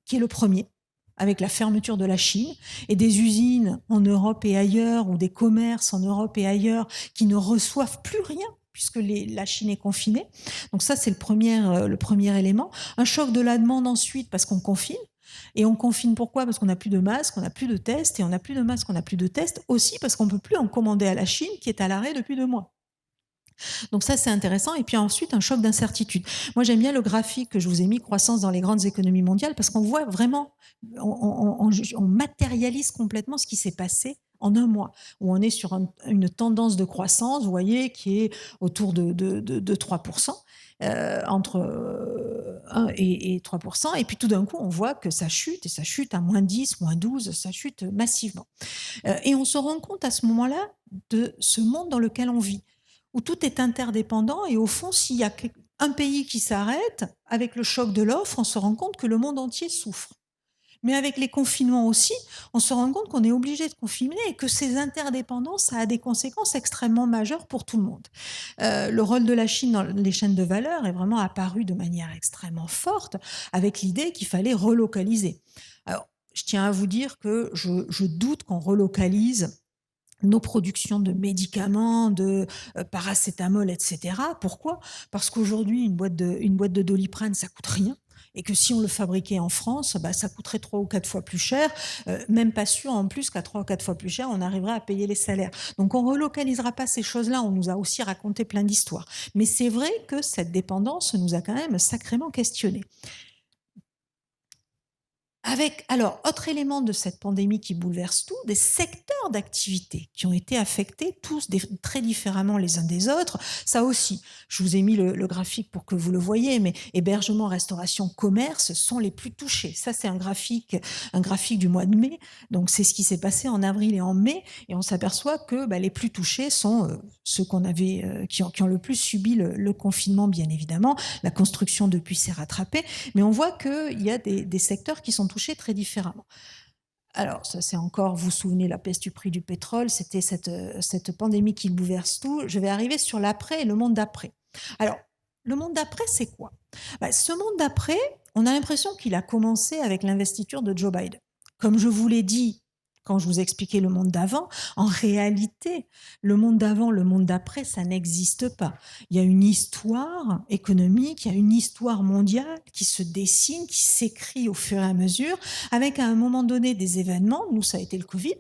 qui est le premier, avec la fermeture de la Chine et des usines en Europe et ailleurs, ou des commerces en Europe et ailleurs, qui ne reçoivent plus rien puisque la Chine est confinée. Donc ça, c'est le premier élément. Un choc de la demande ensuite, parce qu'on confine. Et on confine pourquoi? Parce qu'on n'a plus de masques, on n'a plus de tests, et on n'a plus de masques, on n'a plus de tests aussi parce qu'on ne peut plus en commander à la Chine qui est à l'arrêt depuis 2 mois. Donc ça, c'est intéressant. Et puis ensuite, un choc d'incertitude. Moi, j'aime bien le graphique que je vous ai mis, croissance dans les grandes économies mondiales, parce qu'on voit vraiment, on matérialise complètement ce qui s'est passé en un mois, où on est sur une tendance de croissance, vous voyez, qui est autour de 3%, entre 1 et 3%. Et puis tout d'un coup, on voit que ça chute, et ça chute à moins 10, moins 12, ça chute massivement. Et on se rend compte à ce moment-là de ce monde dans lequel on vit, où tout est interdépendant, et au fond, s'il y a un pays qui s'arrête, avec le choc de l'offre, on se rend compte que le monde entier souffre. Mais avec les confinements aussi, on se rend compte qu'on est obligé de confiner et que ces interdépendances, ça a des conséquences extrêmement majeures pour tout le monde. Le rôle de la Chine dans les chaînes de valeur est vraiment apparu de manière extrêmement forte, avec l'idée qu'il fallait relocaliser. Alors, je tiens à vous dire que je doute qu'on relocalise nos productions de médicaments, de paracétamol, etc. Pourquoi? Parce qu'aujourd'hui, une boîte de Doliprane, ça coûte rien. Et que si on le fabriquait en France, bah, ça coûterait 3 ou 4 fois plus cher. Même pas sûr en plus qu'à 3 ou 4 fois plus cher, on arriverait à payer les salaires. Donc on relocalisera pas ces choses-là. On nous a aussi raconté plein d'histoires. Mais c'est vrai que cette dépendance nous a quand même sacrément questionnés. Alors, autre élément de cette pandémie qui bouleverse tout, des secteurs d'activité qui ont été affectés tous très différemment les uns des autres. Ça aussi, je vous ai mis le graphique pour que vous le voyez, mais hébergement, restauration, commerce sont les plus touchés. Ça, c'est un graphique du mois de mai. Donc, c'est ce qui s'est passé en avril et en mai, et on s'aperçoit que les plus touchés sont ceux qui ont le plus subi le confinement, bien évidemment. La construction depuis s'est rattrapée, mais on voit qu'il y a des secteurs qui sont touchés très différemment. Alors, ça c'est encore, vous vous souvenez, la peste du prix du pétrole, c'était cette pandémie qui bouleverse tout. Je vais arriver sur l'après et le monde d'après. Alors, le monde d'après, c'est quoi? Ce monde d'après, on a l'impression qu'il a commencé avec l'investiture de Joe Biden. Comme je vous l'ai dit quand je vous expliquais le monde d'avant, en réalité, le monde d'avant, le monde d'après, ça n'existe pas. Il y a une histoire économique, il y a une histoire mondiale qui se dessine, qui s'écrit au fur et à mesure, avec à un moment donné des événements, nous ça a été le Covid,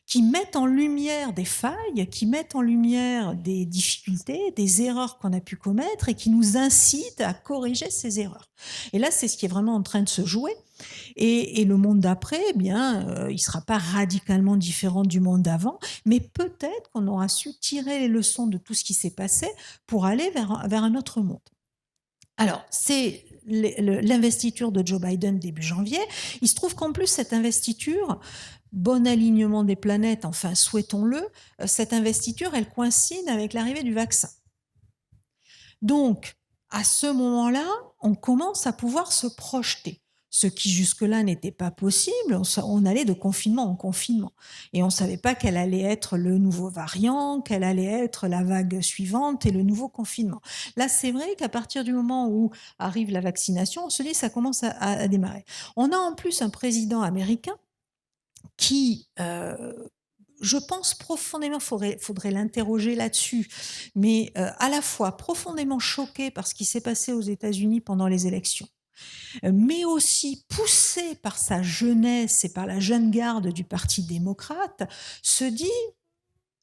qui mettent en lumière des failles, qui mettent en lumière des difficultés, des erreurs qu'on a pu commettre et qui nous incitent à corriger ces erreurs. Et là, c'est ce qui est vraiment en train de se jouer. Et le monde d'après, il ne sera pas radicalement différent du monde d'avant, mais peut-être qu'on aura su tirer les leçons de tout ce qui s'est passé pour aller vers un autre monde. Alors, c'est l'investiture de Joe Biden début janvier. Il se trouve qu'en plus, cette investiture, bon alignement des planètes, enfin, souhaitons-le, cette investiture, elle coïncide avec l'arrivée du vaccin. Donc, à ce moment-là, on commence à pouvoir se projeter. Ce qui jusque-là n'était pas possible, on allait de confinement en confinement. Et on ne savait pas quel allait être le nouveau variant, quelle allait être la vague suivante et le nouveau confinement. Là, c'est vrai qu'à partir du moment où arrive la vaccination, on se dit que ça commence à démarrer. On a en plus un président américain qui, je pense profondément, faudrait l'interroger là-dessus, mais à la fois profondément choqué par ce qui s'est passé aux États-Unis pendant les élections. mais aussi poussé par sa jeunesse et par la jeune garde du Parti démocrate, se dit,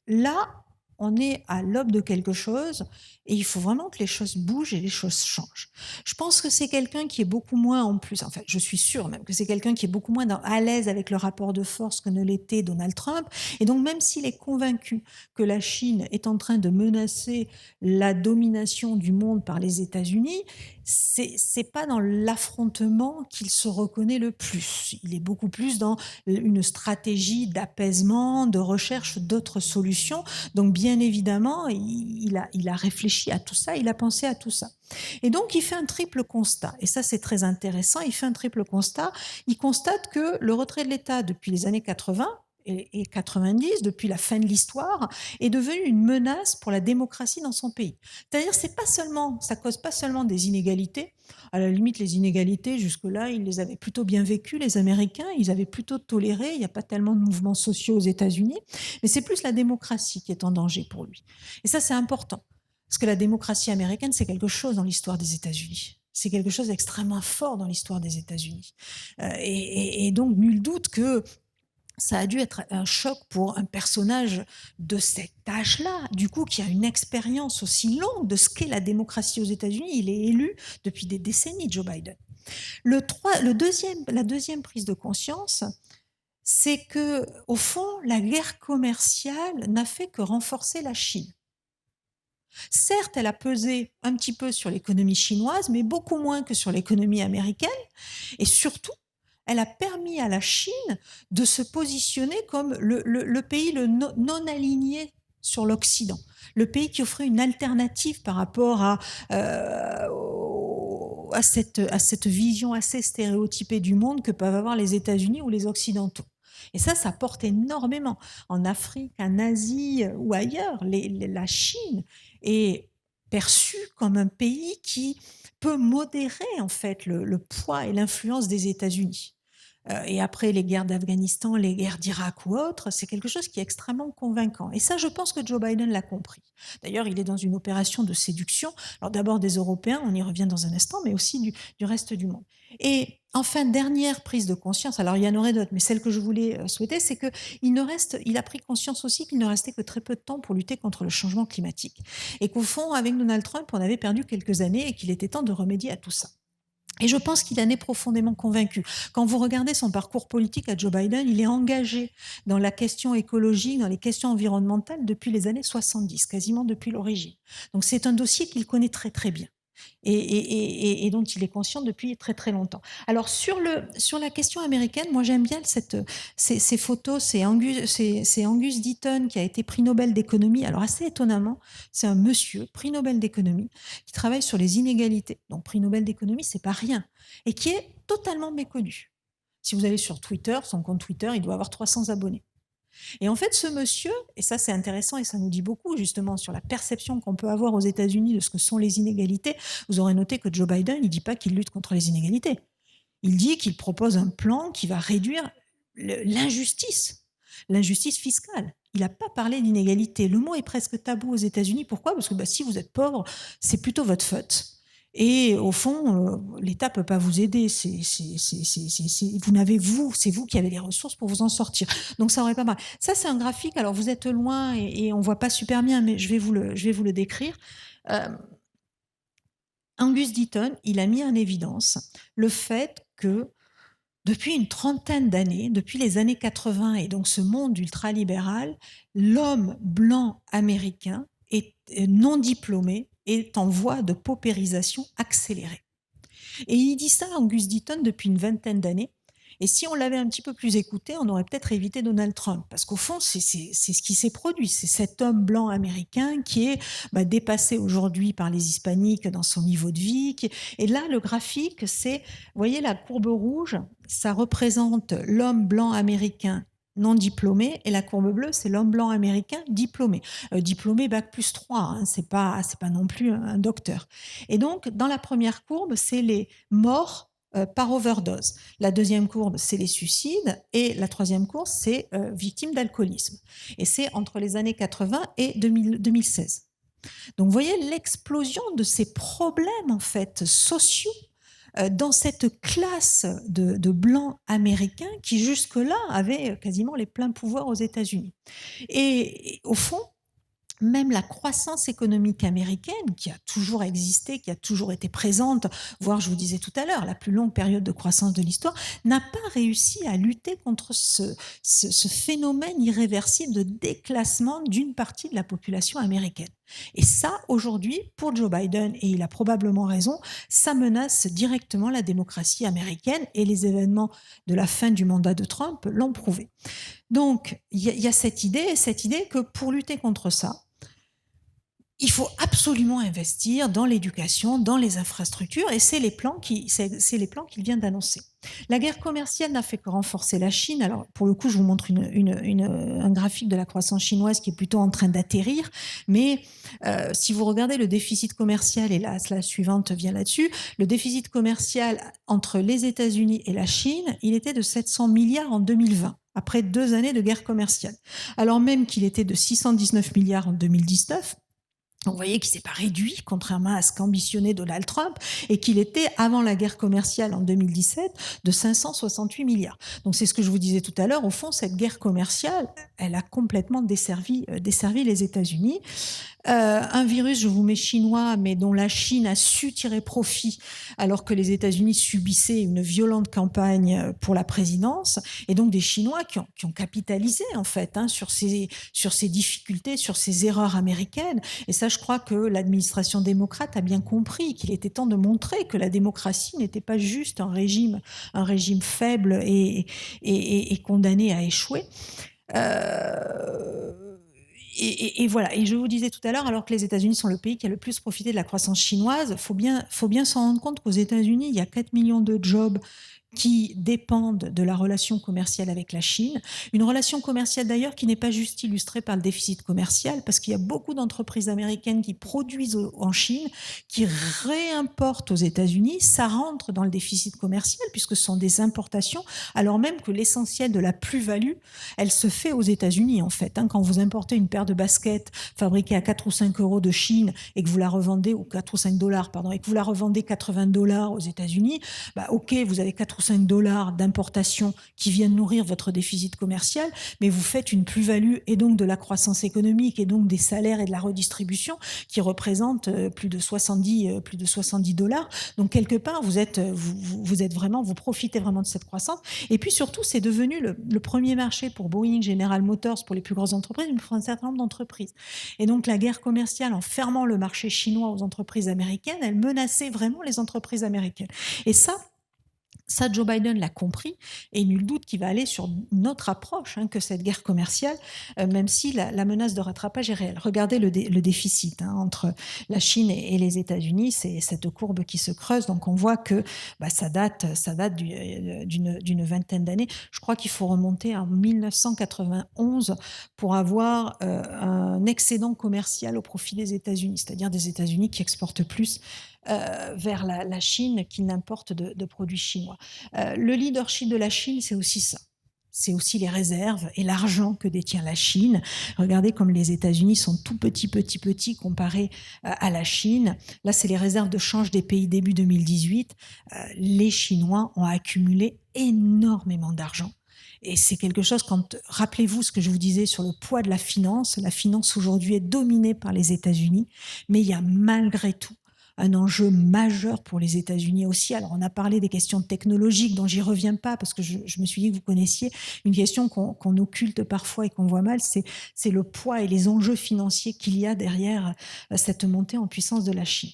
là, on est à l'aube de quelque chose et il faut vraiment que les choses bougent et les choses changent. Je pense que c'est quelqu'un qui est beaucoup moins en plus, enfin je suis sûre même que c'est quelqu'un qui est beaucoup moins à l'aise avec le rapport de force que ne l'était Donald Trump. Et donc même s'il est convaincu que la Chine est en train de menacer la domination du monde par les États-Unis, c'est pas dans l'affrontement qu'il se reconnaît le plus. Il est beaucoup plus dans une stratégie d'apaisement, de recherche d'autres solutions. Donc, bien évidemment, il a réfléchi à tout ça, il a pensé à tout ça. Et donc, il fait un triple constat. Et ça, c'est très intéressant. Il fait un triple constat. Il constate que le retrait de l'État depuis les années 80 et 90, depuis la fin de l'histoire, est devenu une menace pour la démocratie dans son pays. C'est-à-dire, ça cause pas seulement des inégalités. À la limite, les inégalités, jusque-là, ils les avaient plutôt bien vécues, les Américains. Ils avaient plutôt toléré. Il n'y a pas tellement de mouvements sociaux aux États-Unis. Mais c'est plus la démocratie qui est en danger pour lui. Et ça, c'est important. Parce que la démocratie américaine, c'est quelque chose dans l'histoire des États-Unis. C'est quelque chose d'extrêmement fort dans l'histoire des États-Unis. Et donc, nul doute que ça a dû être un choc pour un personnage de cet âge-là, du coup, qui a une expérience aussi longue de ce qu'est la démocratie aux États-Unis. Il est élu depuis des décennies, Joe Biden. La deuxième prise de conscience, c'est que, au fond, la guerre commerciale n'a fait que renforcer la Chine. Certes, elle a pesé un petit peu sur l'économie chinoise, mais beaucoup moins que sur l'économie américaine. Et surtout, elle a permis à la Chine de se positionner comme le pays non aligné sur l'Occident, le pays qui offrait une alternative par rapport à cette vision assez stéréotypée du monde que peuvent avoir les États-Unis ou les Occidentaux. Et ça porte énormément. En Afrique, en Asie ou ailleurs, la Chine est perçue comme un pays qui peut modérer en fait le poids et l'influence des États-Unis. Et après les guerres d'Afghanistan, les guerres d'Irak ou autres, c'est quelque chose qui est extrêmement convaincant. Et ça, je pense que Joe Biden l'a compris. D'ailleurs, il est dans une opération de séduction. Alors d'abord des Européens, on y revient dans un instant, mais aussi du reste du monde. Et enfin, dernière prise de conscience, alors il y en aurait d'autres, mais celle que je voulais souhaiter, c'est qu'il a pris conscience aussi qu'il ne restait que très peu de temps pour lutter contre le changement climatique. Et qu'au fond, avec Donald Trump, on avait perdu quelques années et qu'il était temps de remédier à tout ça. Et je pense qu'il en est profondément convaincu. Quand vous regardez son parcours politique à Joe Biden, il est engagé dans la question écologique, dans les questions environnementales depuis les années 70, quasiment depuis l'origine. Donc c'est un dossier qu'il connaît très très bien. Et dont il est conscient depuis très très longtemps. Alors sur la question américaine, moi j'aime bien ces photos, c'est Angus Deaton qui a été prix Nobel d'économie. Alors assez étonnamment, c'est un monsieur, prix Nobel d'économie, qui travaille sur les inégalités. Donc prix Nobel d'économie, c'est pas rien. Et qui est totalement méconnu. Si vous allez sur Twitter, son compte Twitter, il doit avoir 300 abonnés. Et en fait, ce monsieur, et ça c'est intéressant et ça nous dit beaucoup justement sur la perception qu'on peut avoir aux États-Unis de ce que sont les inégalités, vous aurez noté que Joe Biden, il ne dit pas qu'il lutte contre les inégalités. Il dit qu'il propose un plan qui va réduire l'injustice fiscale. Il n'a pas parlé d'inégalité. Le mot est presque tabou aux États-Unis. Pourquoi? Parce que si vous êtes pauvre, c'est plutôt votre faute. Et au fond, l'État ne peut pas vous aider. C'est vous qui avez les ressources pour vous en sortir. Donc ça aurait pas mal. Ça, c'est un graphique. Alors vous êtes loin et on ne voit pas super bien, mais je vais vous le décrire. Angus Deaton, il a mis en évidence le fait que depuis une trentaine d'années, depuis les années 80 et donc ce monde ultralibéral, l'homme blanc américain est non diplômé est en voie de paupérisation accélérée. Et il dit ça, Angus Deaton, depuis une vingtaine d'années. Et si on l'avait un petit peu plus écouté, on aurait peut-être évité Donald Trump. Parce qu'au fond, c'est ce qui s'est produit. C'est cet homme blanc américain qui est dépassé aujourd'hui par les hispaniques dans son niveau de vie. Et là, le graphique, c'est, vous voyez, la courbe rouge, ça représente l'homme blanc américain non diplômé, et la courbe bleue, c'est l'homme blanc américain diplômé. Diplômé bac plus 3, hein, c'est pas non plus un docteur. Et donc, dans la première courbe, c'est les morts par overdose. La deuxième courbe, c'est les suicides, et la troisième courbe, c'est victimes d'alcoolisme. Et c'est entre les années 80 et 2016. Donc, vous voyez l'explosion de ces problèmes, en fait, sociaux dans cette classe de blancs américains qui jusque-là avaient quasiment les pleins pouvoirs aux États-Unis. Et au fond, même la croissance économique américaine, qui a toujours existé, qui a toujours été présente, voire, je vous disais tout à l'heure, la plus longue période de croissance de l'histoire, n'a pas réussi à lutter contre ce phénomène irréversible de déclassement d'une partie de la population américaine. Et ça, aujourd'hui, pour Joe Biden, et il a probablement raison, ça menace directement la démocratie américaine, et les événements de la fin du mandat de Trump l'ont prouvé. Donc, il y a cette idée que pour lutter contre ça, il faut absolument investir dans l'éducation, dans les infrastructures, et c'est les plans qu'il vient d'annoncer. La guerre commerciale n'a fait que renforcer la Chine. Alors, pour le coup, je vous montre un graphique de la croissance chinoise qui est plutôt en train d'atterrir, mais si vous regardez le déficit commercial, et là, la suivante vient là-dessus, le déficit commercial entre les États-Unis et la Chine, il était de 700 milliards en 2020. Après 2 années de guerre commerciale. Alors même qu'il était de 619 milliards en 2019, vous voyez qu'il ne s'est pas réduit, contrairement à ce qu'ambitionnait Donald Trump, et qu'il était, avant la guerre commerciale en 2017, de 568 milliards. Donc c'est ce que je vous disais tout à l'heure, au fond, cette guerre commerciale, elle a complètement desservi les États-Unis. Un virus, je vous mets chinois, mais dont la Chine a su tirer profit alors que les États-Unis subissaient une violente campagne pour la présidence, et donc des Chinois qui ont capitalisé en fait sur ces difficultés, sur ces erreurs américaines. Et ça, je crois que l'administration démocrate a bien compris qu'il était temps de montrer que la démocratie n'était pas juste un régime faible et condamné à échouer. Et voilà. Et je vous disais tout à l'heure, alors que les États-Unis sont le pays qui a le plus profité de la croissance chinoise, faut bien s'en rendre compte qu'aux États-Unis, il y a 4 millions de jobs qui dépendent de la relation commerciale avec la Chine. Une relation commerciale d'ailleurs qui n'est pas juste illustrée par le déficit commercial, parce qu'il y a beaucoup d'entreprises américaines qui produisent en Chine, qui réimportent aux États-Unis. Ça rentre dans le déficit commercial puisque ce sont des importations, alors même que l'essentiel de la plus-value, elle se fait aux États-Unis en fait. Quand vous importez une paire de baskets fabriquée à 4 ou 5 euros de Chine et que vous la revendez, ou 4 ou 5 dollars, pardon, et que vous la revendez 80 dollars aux États-Unis, ok, vous avez 4 ou 5 dollars d'importation qui viennent nourrir votre déficit commercial, mais vous faites une plus-value et donc de la croissance économique et donc des salaires et de la redistribution qui représentent plus de 70 dollars. Donc quelque part, vous profitez vraiment de cette croissance. Et puis surtout, c'est devenu le premier marché pour Boeing, General Motors, pour les plus grosses entreprises, mais pour un certain nombre d'entreprises. Et donc la guerre commerciale, en fermant le marché chinois aux entreprises américaines, elle menaçait vraiment les entreprises américaines. Et ça, Joe Biden l'a compris, et nul doute qu'il va aller sur une autre approche que cette guerre commerciale, même si la menace de rattrapage est réelle. Regardez le déficit entre la Chine et les États-Unis, c'est cette courbe qui se creuse, donc on voit que ça date d'une vingtaine d'années. Je crois qu'il faut remonter en 1991 pour avoir un excédent commercial au profit des États-Unis, c'est-à-dire des États-Unis qui exportent plus vers la Chine qui n'importe de produits chinois. Le leadership de la Chine, c'est aussi ça. C'est aussi les réserves et l'argent que détient la Chine. Regardez comme les États-Unis sont tout petits comparés à la Chine. Là, c'est les réserves de change des pays début 2018. Les Chinois ont accumulé énormément d'argent. Et c'est quelque chose, rappelez-vous ce que je vous disais sur le poids de la finance. La finance aujourd'hui est dominée par les États-Unis, mais il y a malgré tout un enjeu majeur pour les États-Unis aussi. Alors, on a parlé des questions technologiques dont j'y reviens pas parce que je me suis dit que vous connaissiez une question qu'on occulte parfois et qu'on voit mal, c'est le poids et les enjeux financiers qu'il y a derrière cette montée en puissance de la Chine.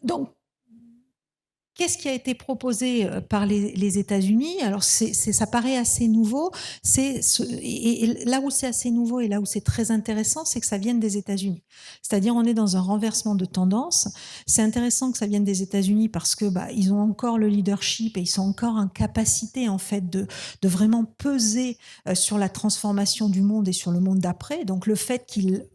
Donc, qu'est-ce qui a été proposé par les États-Unis? Alors, ça paraît assez nouveau. Et là où c'est assez nouveau et là où c'est très intéressant, c'est que ça vienne des États-Unis. C'est-à-dire, on est dans un renversement de tendance. C'est intéressant que ça vienne des États-Unis parce que ils ont encore le leadership et ils sont encore en capacité en fait de vraiment peser sur la transformation du monde et sur le monde d'après. Donc, le fait qu'ils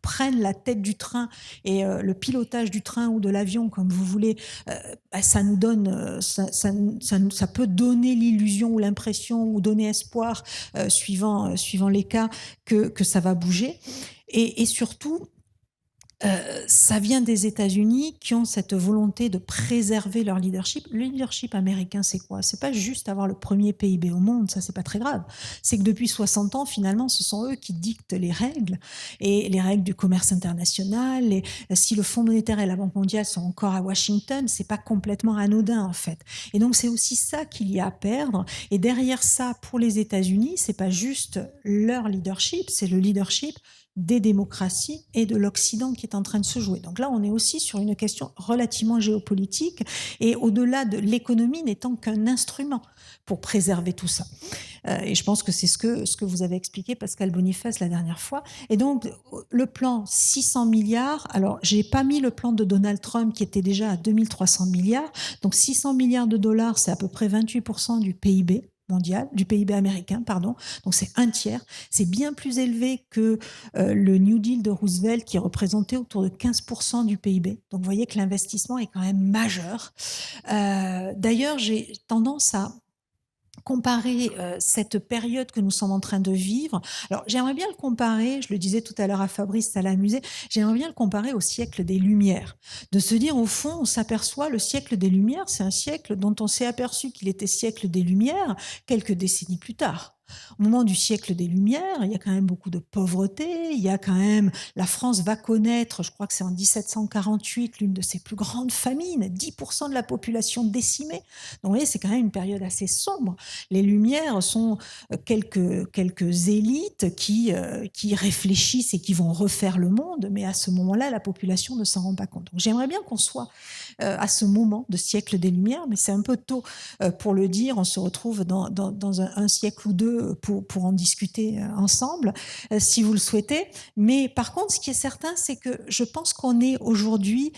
prennent la tête du train et le pilotage du train ou de l'avion, comme vous voulez, ça nous donne, ça peut donner l'illusion ou l'impression ou donner espoir, suivant les cas, que ça va bouger. Et surtout, Ça vient des États-Unis qui ont cette volonté de préserver leur leadership. Le leadership américain, c'est quoi? C'est pas juste avoir le premier PIB au monde, ça c'est pas très grave. C'est que depuis 60 ans, finalement, ce sont eux qui dictent les règles et les règles du commerce international. Et si le Fonds monétaire et la Banque mondiale sont encore à Washington, c'est pas complètement anodin en fait. Et donc c'est aussi ça qu'il y a à perdre. Et derrière ça, pour les États-Unis, c'est pas juste leur leadership, c'est le leadership des démocraties et de l'Occident qui est en train de se jouer. Donc là, on est aussi sur une question relativement géopolitique et au-delà de l'économie n'étant qu'un instrument pour préserver tout ça. Et je pense que c'est ce que vous avez expliqué, Pascal Boniface, la dernière fois. Et donc, le plan 600 milliards, alors, j'ai pas mis le plan de Donald Trump qui était déjà à 2300 milliards. Donc, 600 milliards de dollars, c'est à peu près 28% du PIB mondial, du PIB américain, pardon. Donc, c'est un tiers. C'est bien plus élevé que le New Deal de Roosevelt qui représentait autour de 15% du PIB. Donc, vous voyez que l'investissement est quand même majeur. D'ailleurs, j'ai tendance à comparer cette période que nous sommes en train de vivre. Alors, j'aimerais bien le comparer, je le disais tout à l'heure à Fabrice, ça l'a amusé, j'aimerais bien le comparer au siècle des Lumières. De se dire, au fond, on s'aperçoit, le siècle des Lumières, c'est un siècle dont on s'est aperçu qu'il était siècle des Lumières quelques décennies plus tard. Au moment du siècle des Lumières, il y a quand même beaucoup de pauvreté, il y a quand même, la France va connaître, je crois que c'est en 1748, l'une de ses plus grandes famines, 10% de la population décimée. Donc vous voyez, c'est quand même une période assez sombre. Les Lumières sont quelques élites qui réfléchissent et qui vont refaire le monde, mais à ce moment-là, la population ne s'en rend pas compte. Donc j'aimerais bien qu'on soit à ce moment de siècle des Lumières, mais c'est un peu tôt pour le dire. On se retrouve dans un siècle ou deux pour en discuter ensemble, si vous le souhaitez. Mais par contre, ce qui est certain, c'est que je pense qu'on est aujourd'hui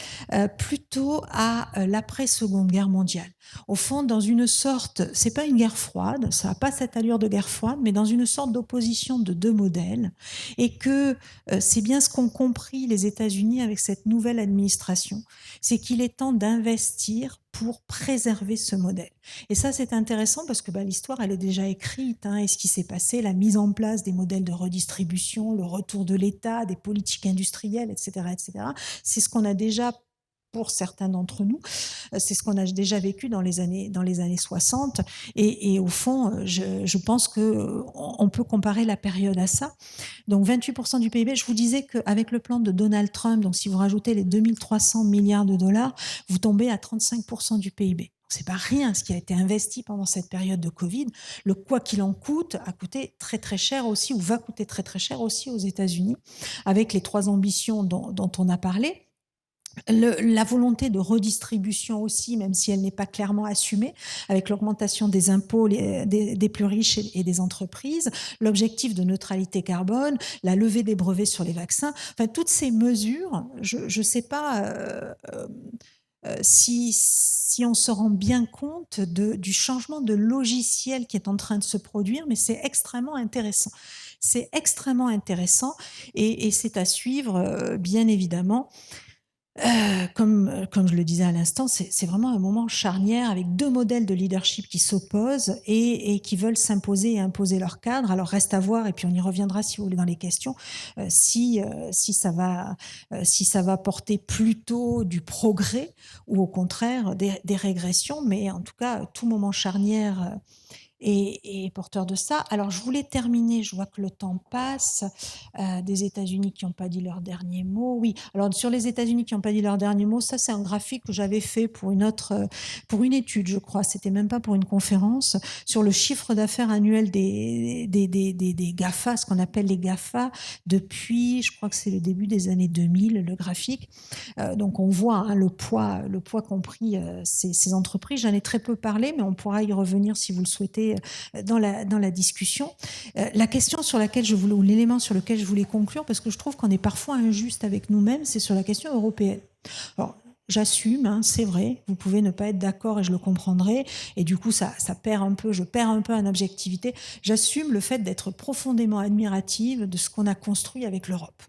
plutôt à l'après-Seconde Guerre mondiale. Au fond, dans une sorte, c'est pas une guerre froide, ça n'a pas cette allure de guerre froide, mais dans une sorte d'opposition de deux modèles, et que c'est bien ce qu'ont compris les États-Unis avec cette nouvelle administration, c'est qu'il est temps d'investir pour préserver ce modèle. Et ça, c'est intéressant parce que l'histoire, elle est déjà écrite, et ce qui s'est passé, la mise en place des modèles de redistribution, le retour de l'État, des politiques industrielles, etc., etc., c'est ce qu'on a déjà pour certains d'entre nous, c'est ce qu'on a déjà vécu dans les années 60. Et au fond, je pense qu'on peut comparer la période à ça. Donc 28% du PIB, je vous disais qu'avec le plan de Donald Trump, donc si vous rajoutez les 2300 milliards de dollars, vous tombez à 35% du PIB. C'est pas rien ce qui a été investi pendant cette période de Covid. Le quoi qu'il en coûte a coûté très très cher aussi, ou va coûter très très cher aussi aux États-Unis, avec les 3 ambitions dont on a parlé. La volonté de redistribution aussi, même si elle n'est pas clairement assumée, avec l'augmentation des impôts des plus riches et des entreprises, l'objectif de neutralité carbone, la levée des brevets sur les vaccins, enfin toutes ces mesures, je ne sais pas si on se rend bien compte du changement de logiciel qui est en train de se produire, mais c'est extrêmement intéressant. C'est extrêmement intéressant et c'est à suivre, bien évidemment. Comme je le disais à l'instant, c'est vraiment un moment charnière avec deux modèles de leadership qui s'opposent et qui veulent s'imposer et imposer leur cadre. Alors reste à voir, et puis on y reviendra si vous voulez dans les questions, si ça va porter plutôt du progrès ou au contraire des régressions. Mais en tout cas, tout moment charnière et porteur de ça. Alors, je voulais terminer, je vois que le temps passe, des États-Unis qui n'ont pas dit leur dernier mot. Oui, alors sur les États-Unis qui n'ont pas dit leur dernier mot, ça c'est un graphique que j'avais fait pour pour une étude, je crois, c'était même pas pour une conférence, sur le chiffre d'affaires annuel des GAFA, ce qu'on appelle les GAFA, depuis, je crois que c'est le début des années 2000, le graphique. Donc on voit le poids qu'ont pris ces entreprises. J'en ai très peu parlé, mais on pourra y revenir si vous le souhaitez dans la discussion. La question sur laquelle je voulais, ou l'élément sur lequel je voulais conclure, parce que je trouve qu'on est parfois injuste avec nous-mêmes, c'est sur la question européenne. Alors, j'assume, c'est vrai, vous pouvez ne pas être d'accord et je le comprendrai, et du coup ça perd un peu, je perds un peu en objectivité. J'assume le fait d'être profondément admirative de ce qu'on a construit avec l'Europe.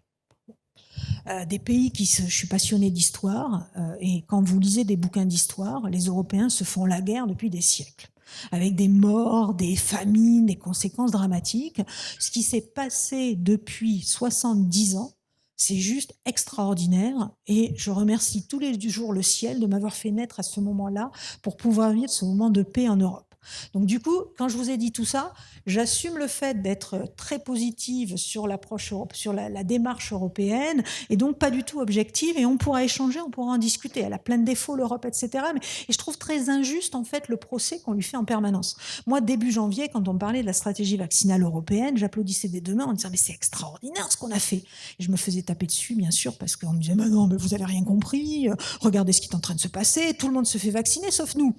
Des pays je suis passionnée d'histoire, et quand vous lisez des bouquins d'histoire, les Européens se font la guerre depuis des siècles, avec des morts, des famines, des conséquences dramatiques. Ce qui s'est passé depuis 70 ans, C'est juste extraordinaire et je remercie tous les jours le ciel de m'avoir fait naître à ce moment-là pour pouvoir vivre ce moment de paix en Europe. Donc du coup, quand je vous ai dit tout ça, j'assume le fait d'être très positive sur l'approche, sur la démarche européenne et donc pas du tout objective et on pourra échanger, on pourra en discuter. Elle a plein de défauts, l'Europe, etc. Et je trouve très injuste en fait le procès qu'on lui fait en permanence. Moi, début janvier, quand on parlait de la stratégie vaccinale européenne, j'applaudissais des deux mains en disant mais c'est extraordinaire ce qu'on a fait. Et je me faisais taper dessus, bien sûr, parce qu'on me disait mais non, mais vous avez rien compris, regardez ce qui est en train de se passer, tout le monde se fait vacciner sauf nous.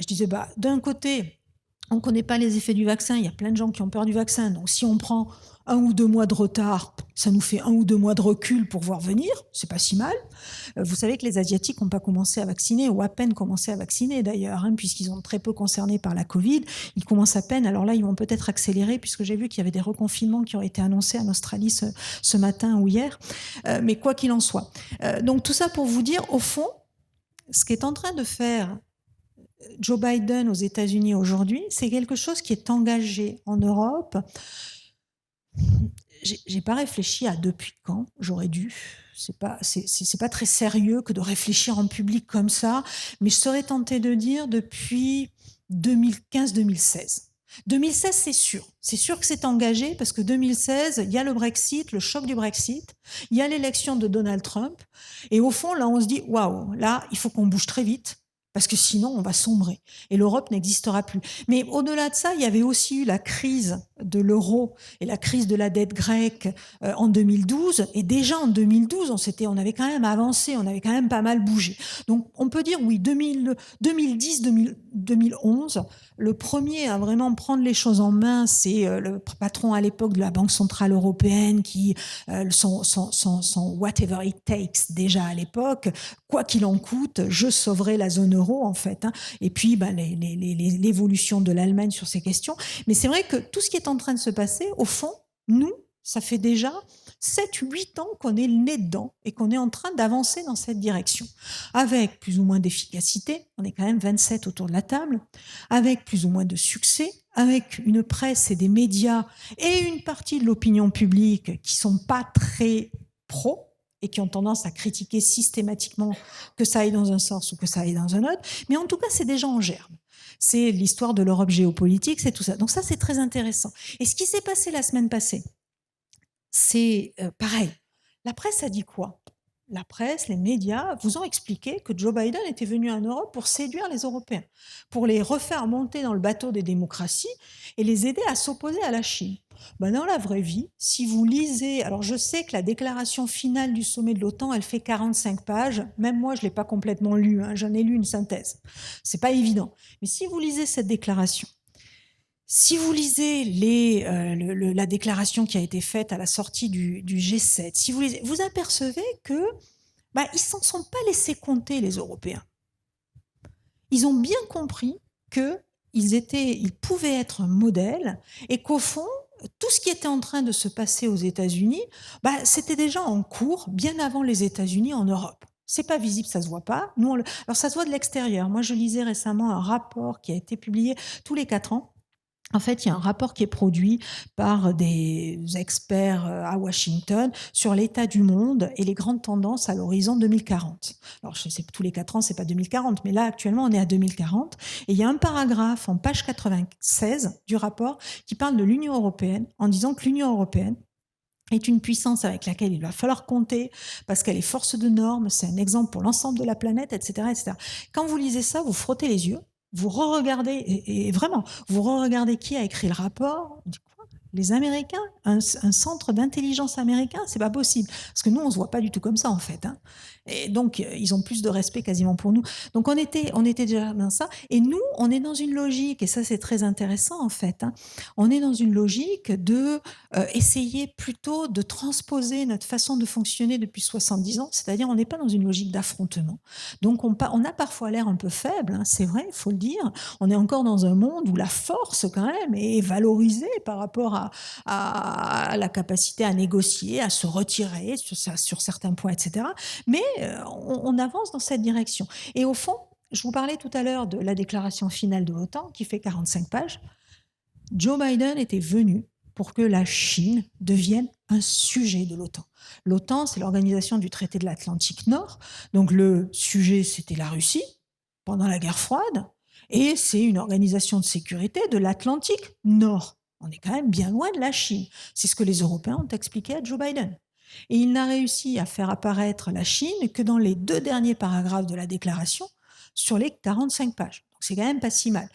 Je disais, d'un côté, on ne connaît pas les effets du vaccin, il y a plein de gens qui ont peur du vaccin, donc si on prend 1 ou 2 mois de retard, ça nous fait 1 ou 2 mois de recul pour voir venir, c'est pas si mal. Vous savez que les Asiatiques n'ont pas commencé à vacciner, ou à peine commencé à vacciner d'ailleurs, puisqu'ils sont très peu concernés par la Covid, ils commencent à peine, alors là ils vont peut-être accélérer, puisque j'ai vu qu'il y avait des reconfinements qui ont été annoncés en Australie ce matin ou hier, mais quoi qu'il en soit. Donc tout ça pour vous dire, au fond, ce qu'est en train de faire Joe Biden aux États-Unis aujourd'hui, c'est quelque chose qui est engagé en Europe. J'ai pas réfléchi à depuis quand j'aurais dû. C'est pas très sérieux que de réfléchir en public comme ça, mais je serais tentée de dire depuis 2015-2016. 2016, c'est sûr que c'est engagé parce que 2016, il y a le Brexit, le choc du Brexit, il y a l'élection de Donald Trump, et au fond, là, on se dit, waouh, là, il faut qu'on bouge très vite parce que sinon on va sombrer et l'Europe n'existera plus. Mais au-delà de ça, il y avait aussi eu la crise de l'euro et la crise de la dette grecque en 2012. Et déjà en 2012, on avait quand même avancé, on avait quand même pas mal bougé. Donc on peut dire oui, 2010, 2011, le premier à vraiment prendre les choses en main, c'est le patron à l'époque de la Banque Centrale Européenne qui, son whatever it takes déjà à l'époque, quoi qu'il en coûte, je sauverai la zone euro en fait. Et puis l'évolution de l'Allemagne sur ces questions. Mais c'est vrai que tout ce qui est en train de se passer, au fond, nous, ça fait déjà 7-8 ans qu'on est le nez dedans et qu'on est en train d'avancer dans cette direction. Avec plus ou moins d'efficacité, on est quand même 27 autour de la table, avec plus ou moins de succès, avec une presse et des médias et une partie de l'opinion publique qui sont pas très pro et qui ont tendance à critiquer systématiquement que ça aille dans un sens ou que ça aille dans un autre. Mais en tout cas, c'est déjà en germe. C'est l'histoire de l'Europe géopolitique, c'est tout ça. Donc ça, c'est très intéressant. Et ce qui s'est passé la semaine passée, c'est pareil. La presse a dit quoi? La presse, les médias vous ont expliqué que Joe Biden était venu en Europe pour séduire les Européens, pour les refaire monter dans le bateau des démocraties et les aider à s'opposer à la Chine. Dans la vraie vie, si vous lisez, alors je sais que la déclaration finale du sommet de l'OTAN, elle fait 45 pages. Même moi, je ne l'ai pas complètement lue, j'en ai lu une synthèse. C'est pas évident. Mais si vous lisez cette déclaration, si vous lisez la déclaration qui a été faite à la sortie du G7, si vous apercevez que ils s'en sont pas laissés compter, les Européens. Ils ont bien compris qu'ils pouvaient être un modèle et qu'au fond, tout ce qui était en train de se passer aux États-Unis, c'était déjà en cours bien avant les États-Unis en Europe. C'est pas visible, ça se voit pas. Alors ça se voit de l'extérieur. Moi, je lisais récemment un rapport qui a été publié tous les 4 ans. En fait, il y a un rapport qui est produit par des experts à Washington sur l'état du monde et les grandes tendances à l'horizon 2040. Alors, je sais que tous les 4 ans, c'est pas 2040, mais là, actuellement, on est à 2040. Et il y a un paragraphe en page 96 du rapport qui parle de l'Union européenne en disant que l'Union européenne est une puissance avec laquelle il va falloir compter parce qu'elle est force de normes, c'est un exemple pour l'ensemble de la planète, etc., etc. Quand vous lisez ça, vous frottez les yeux, vous re-regardez, et vraiment, vous re-regardez qui a écrit le rapport, vous dites quoi? Les Américains, un centre d'intelligence américain, c'est pas possible. Parce que nous, on se voit pas du tout comme ça, en fait. Et donc, ils ont plus de respect quasiment pour nous. Donc, on était déjà dans ça. Et nous, on est dans une logique, et ça, c'est très intéressant, en fait. On est dans une logique de essayer plutôt de transposer notre façon de fonctionner depuis 70 ans, c'est-à-dire on n'est pas dans une logique d'affrontement. Donc, on a parfois l'air un peu faible, c'est vrai, il faut le dire. On est encore dans un monde où la force, quand même, est valorisée par rapport à la capacité à négocier, à se retirer sur certains points, etc. Mais on avance dans cette direction. Et au fond, je vous parlais tout à l'heure de la déclaration finale de l'OTAN qui fait 45 pages. Joe Biden était venu pour que la Chine devienne un sujet de l'OTAN. L'OTAN, c'est l'organisation du traité de l'Atlantique Nord. Donc le sujet, c'était la Russie pendant la guerre froide. Et c'est une organisation de sécurité de l'Atlantique Nord. On est quand même bien loin de la Chine. C'est ce que les Européens ont expliqué à Joe Biden. Et il n'a réussi à faire apparaître la Chine que dans les 2 derniers paragraphes de la déclaration sur les 45 pages. Donc c'est quand même pas si mal.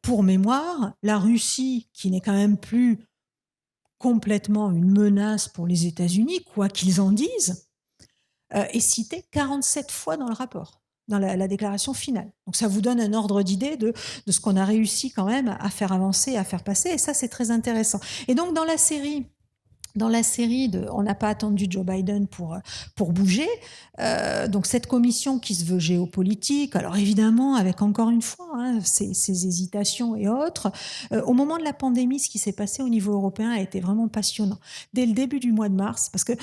Pour mémoire, la Russie, qui n'est quand même plus complètement une menace pour les États-Unis, quoi qu'ils en disent, est citée 47 fois dans le rapport, dans la déclaration finale. Donc ça vous donne un ordre d'idée de ce qu'on a réussi quand même à faire avancer, à faire passer, et ça c'est très intéressant. Et donc dans la série on n'a pas attendu Joe Biden pour bouger. Donc cette commission qui se veut géopolitique, alors évidemment avec encore une fois ces hésitations et autres, au moment de la pandémie, ce qui s'est passé au niveau européen a été vraiment passionnant. Dès le début du mois de mars, parce que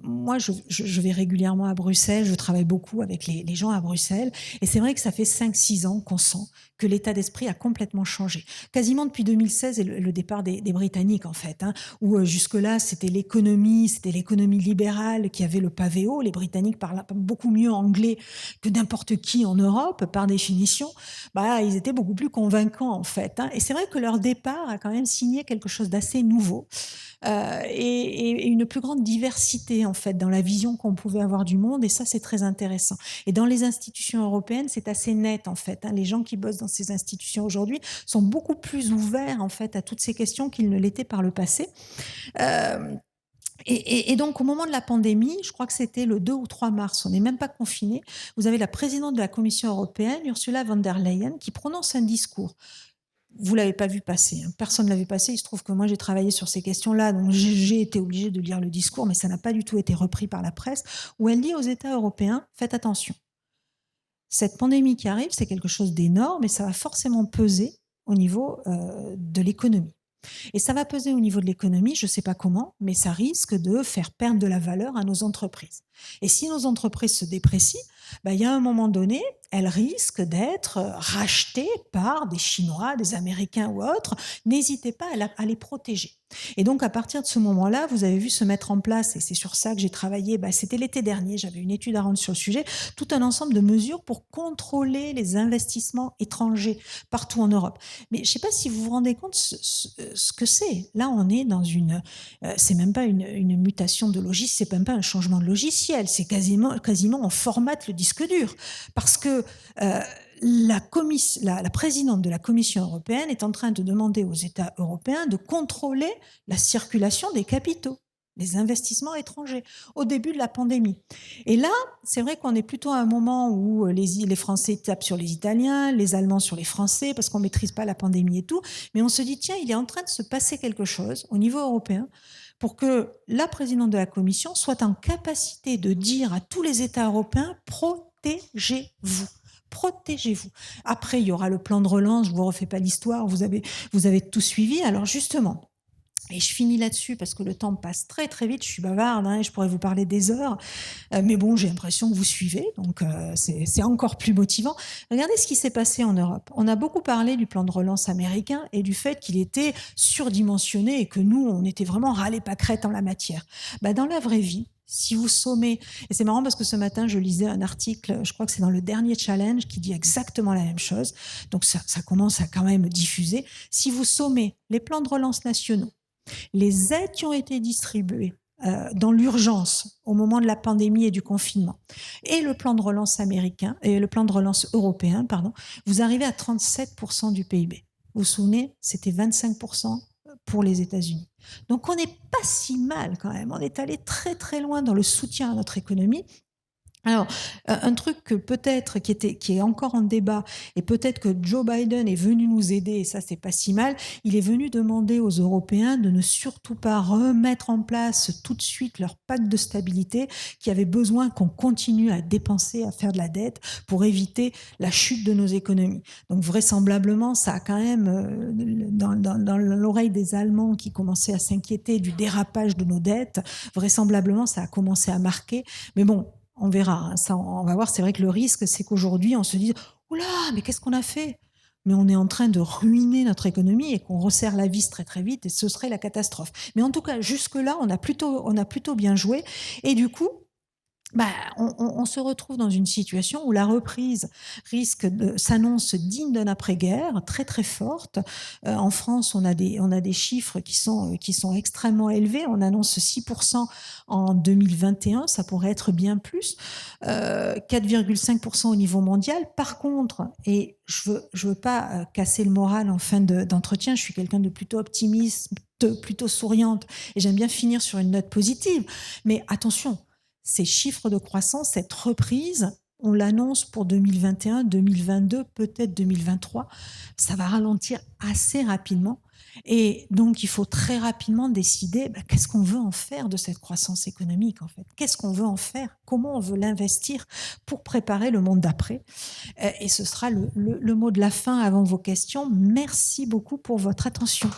moi je vais régulièrement à Bruxelles, je travaille beaucoup avec les gens à Bruxelles, et c'est vrai que ça fait 5-6 ans qu'on sent que l'état d'esprit a complètement changé. Quasiment depuis 2016 et le départ des Britanniques en fait, où jusque-là c'était l'économie libérale qui avait le pavé haut. Les Britanniques parlent beaucoup mieux anglais que n'importe qui en Europe, par définition. Ils étaient beaucoup plus convaincants en fait. Et c'est vrai que leur départ a quand même signé quelque chose d'assez nouveau. Et une plus grande diversité en fait dans la vision qu'on pouvait avoir du monde, et ça c'est très intéressant. Et dans les institutions européennes, c'est assez net en fait. Les gens qui bossent dans ces institutions aujourd'hui sont beaucoup plus ouverts en fait à toutes ces questions qu'ils ne l'étaient par le passé. Et donc, au moment de la pandémie, je crois que c'était le 2 ou 3 mars, on n'est même pas confiné, vous avez la présidente de la Commission européenne, Ursula von der Leyen, qui prononce un discours. Vous l'avez pas vu passer, personne ne l'a vu passer. Il se trouve que moi j'ai travaillé sur ces questions-là, donc j'ai été obligée de lire le discours, mais ça n'a pas du tout été repris par la presse, où elle dit aux États européens, faites attention. Cette pandémie qui arrive, c'est quelque chose d'énorme et ça va forcément peser au niveau de l'économie. Et ça va peser au niveau de l'économie, je ne sais pas comment, mais ça risque de faire perdre de la valeur à nos entreprises. Et si nos entreprises se déprécient, il y a un moment donné, elles risquent d'être rachetées par des Chinois, des Américains ou autres. N'hésitez pas à les protéger. Et donc, à partir de ce moment-là, vous avez vu se mettre en place, et c'est sur ça que j'ai travaillé, c'était l'été dernier, j'avais une étude à rendre sur le sujet, tout un ensemble de mesures pour contrôler les investissements étrangers partout en Europe. Mais je ne sais pas si vous vous rendez compte ce que c'est. Là, on est dans c'est même pas une mutation de logiciel, c'est même pas un changement de logiciel, c'est quasiment on formate le disque dur. Parce que la présidente de la Commission européenne est en train de demander aux États européens de contrôler la circulation des capitaux, des investissements étrangers, au début de la pandémie. Et là, c'est vrai qu'on est plutôt à un moment où les Français tapent sur les Italiens, les Allemands sur les Français, parce qu'on ne maîtrise pas la pandémie et tout, mais on se dit, tiens, il est en train de se passer quelque chose au niveau européen pour que la présidente de la Commission soit en capacité de dire à tous les États européens, protégez-vous. Protégez-vous. Après, il y aura le plan de relance, je ne vous refais pas l'histoire, vous avez tout suivi. Alors justement, et je finis là-dessus parce que le temps passe très très vite, je suis bavarde et je pourrais vous parler des heures, mais bon, j'ai l'impression que vous suivez, donc c'est encore plus motivant. Regardez ce qui s'est passé en Europe. On a beaucoup parlé du plan de relance américain et du fait qu'il était surdimensionné et que nous, on était vraiment râlés pâquerettes en la matière. Dans la vraie vie, si vous sommez, et c'est marrant parce que ce matin, je lisais un article, je crois que c'est dans le dernier challenge, qui dit exactement la même chose, donc ça commence à quand même diffuser. Si vous sommez les plans de relance nationaux, les aides qui ont été distribuées dans l'urgence au moment de la pandémie et du confinement, et le plan de relance américain et le plan de relance européen, vous arrivez à 37% du PIB. Vous vous souvenez, c'était 25% pour les États-Unis. Donc on n'est pas si mal quand même. On est allé très très loin dans le soutien à notre économie. Alors, un truc que peut-être qui est encore en débat, et peut-être que Joe Biden est venu nous aider, et ça c'est pas si mal, il est venu demander aux Européens de ne surtout pas remettre en place tout de suite leur pacte de stabilité, qui avait besoin qu'on continue à dépenser, à faire de la dette pour éviter la chute de nos économies. Donc vraisemblablement, ça a quand même, dans l'oreille des Allemands qui commençaient à s'inquiéter du dérapage de nos dettes, vraisemblablement ça a commencé à marquer, mais bon, on verra, ça, on va voir. C'est vrai que le risque, c'est qu'aujourd'hui, on se dise « Oula, mais qu'est-ce qu'on a fait ?» mais on est en train de ruiner notre économie et qu'on resserre la vis très très vite et ce serait la catastrophe. Mais en tout cas, jusque-là, on a plutôt bien joué. Et du coup, bah, on se retrouve dans une situation où la reprise s'annonce digne d'un après-guerre, très très forte. En France, on a des chiffres qui sont extrêmement élevés. On annonce 6% en 2021, ça pourrait être bien plus, 4,5% au niveau mondial. Par contre, et je veux pas casser le moral en fin d'entretien, je suis quelqu'un de plutôt optimiste, plutôt souriante, et j'aime bien finir sur une note positive. Mais attention, ces chiffres de croissance, cette reprise, on l'annonce pour 2021, 2022, peut-être 2023, ça va ralentir assez rapidement. Et donc, il faut très rapidement décider qu'est-ce qu'on veut en faire de cette croissance économique, en fait. Qu'est-ce qu'on veut en faire? Comment on veut l'investir pour préparer le monde d'après? Et ce sera le mot de la fin avant vos questions. Merci beaucoup pour votre attention.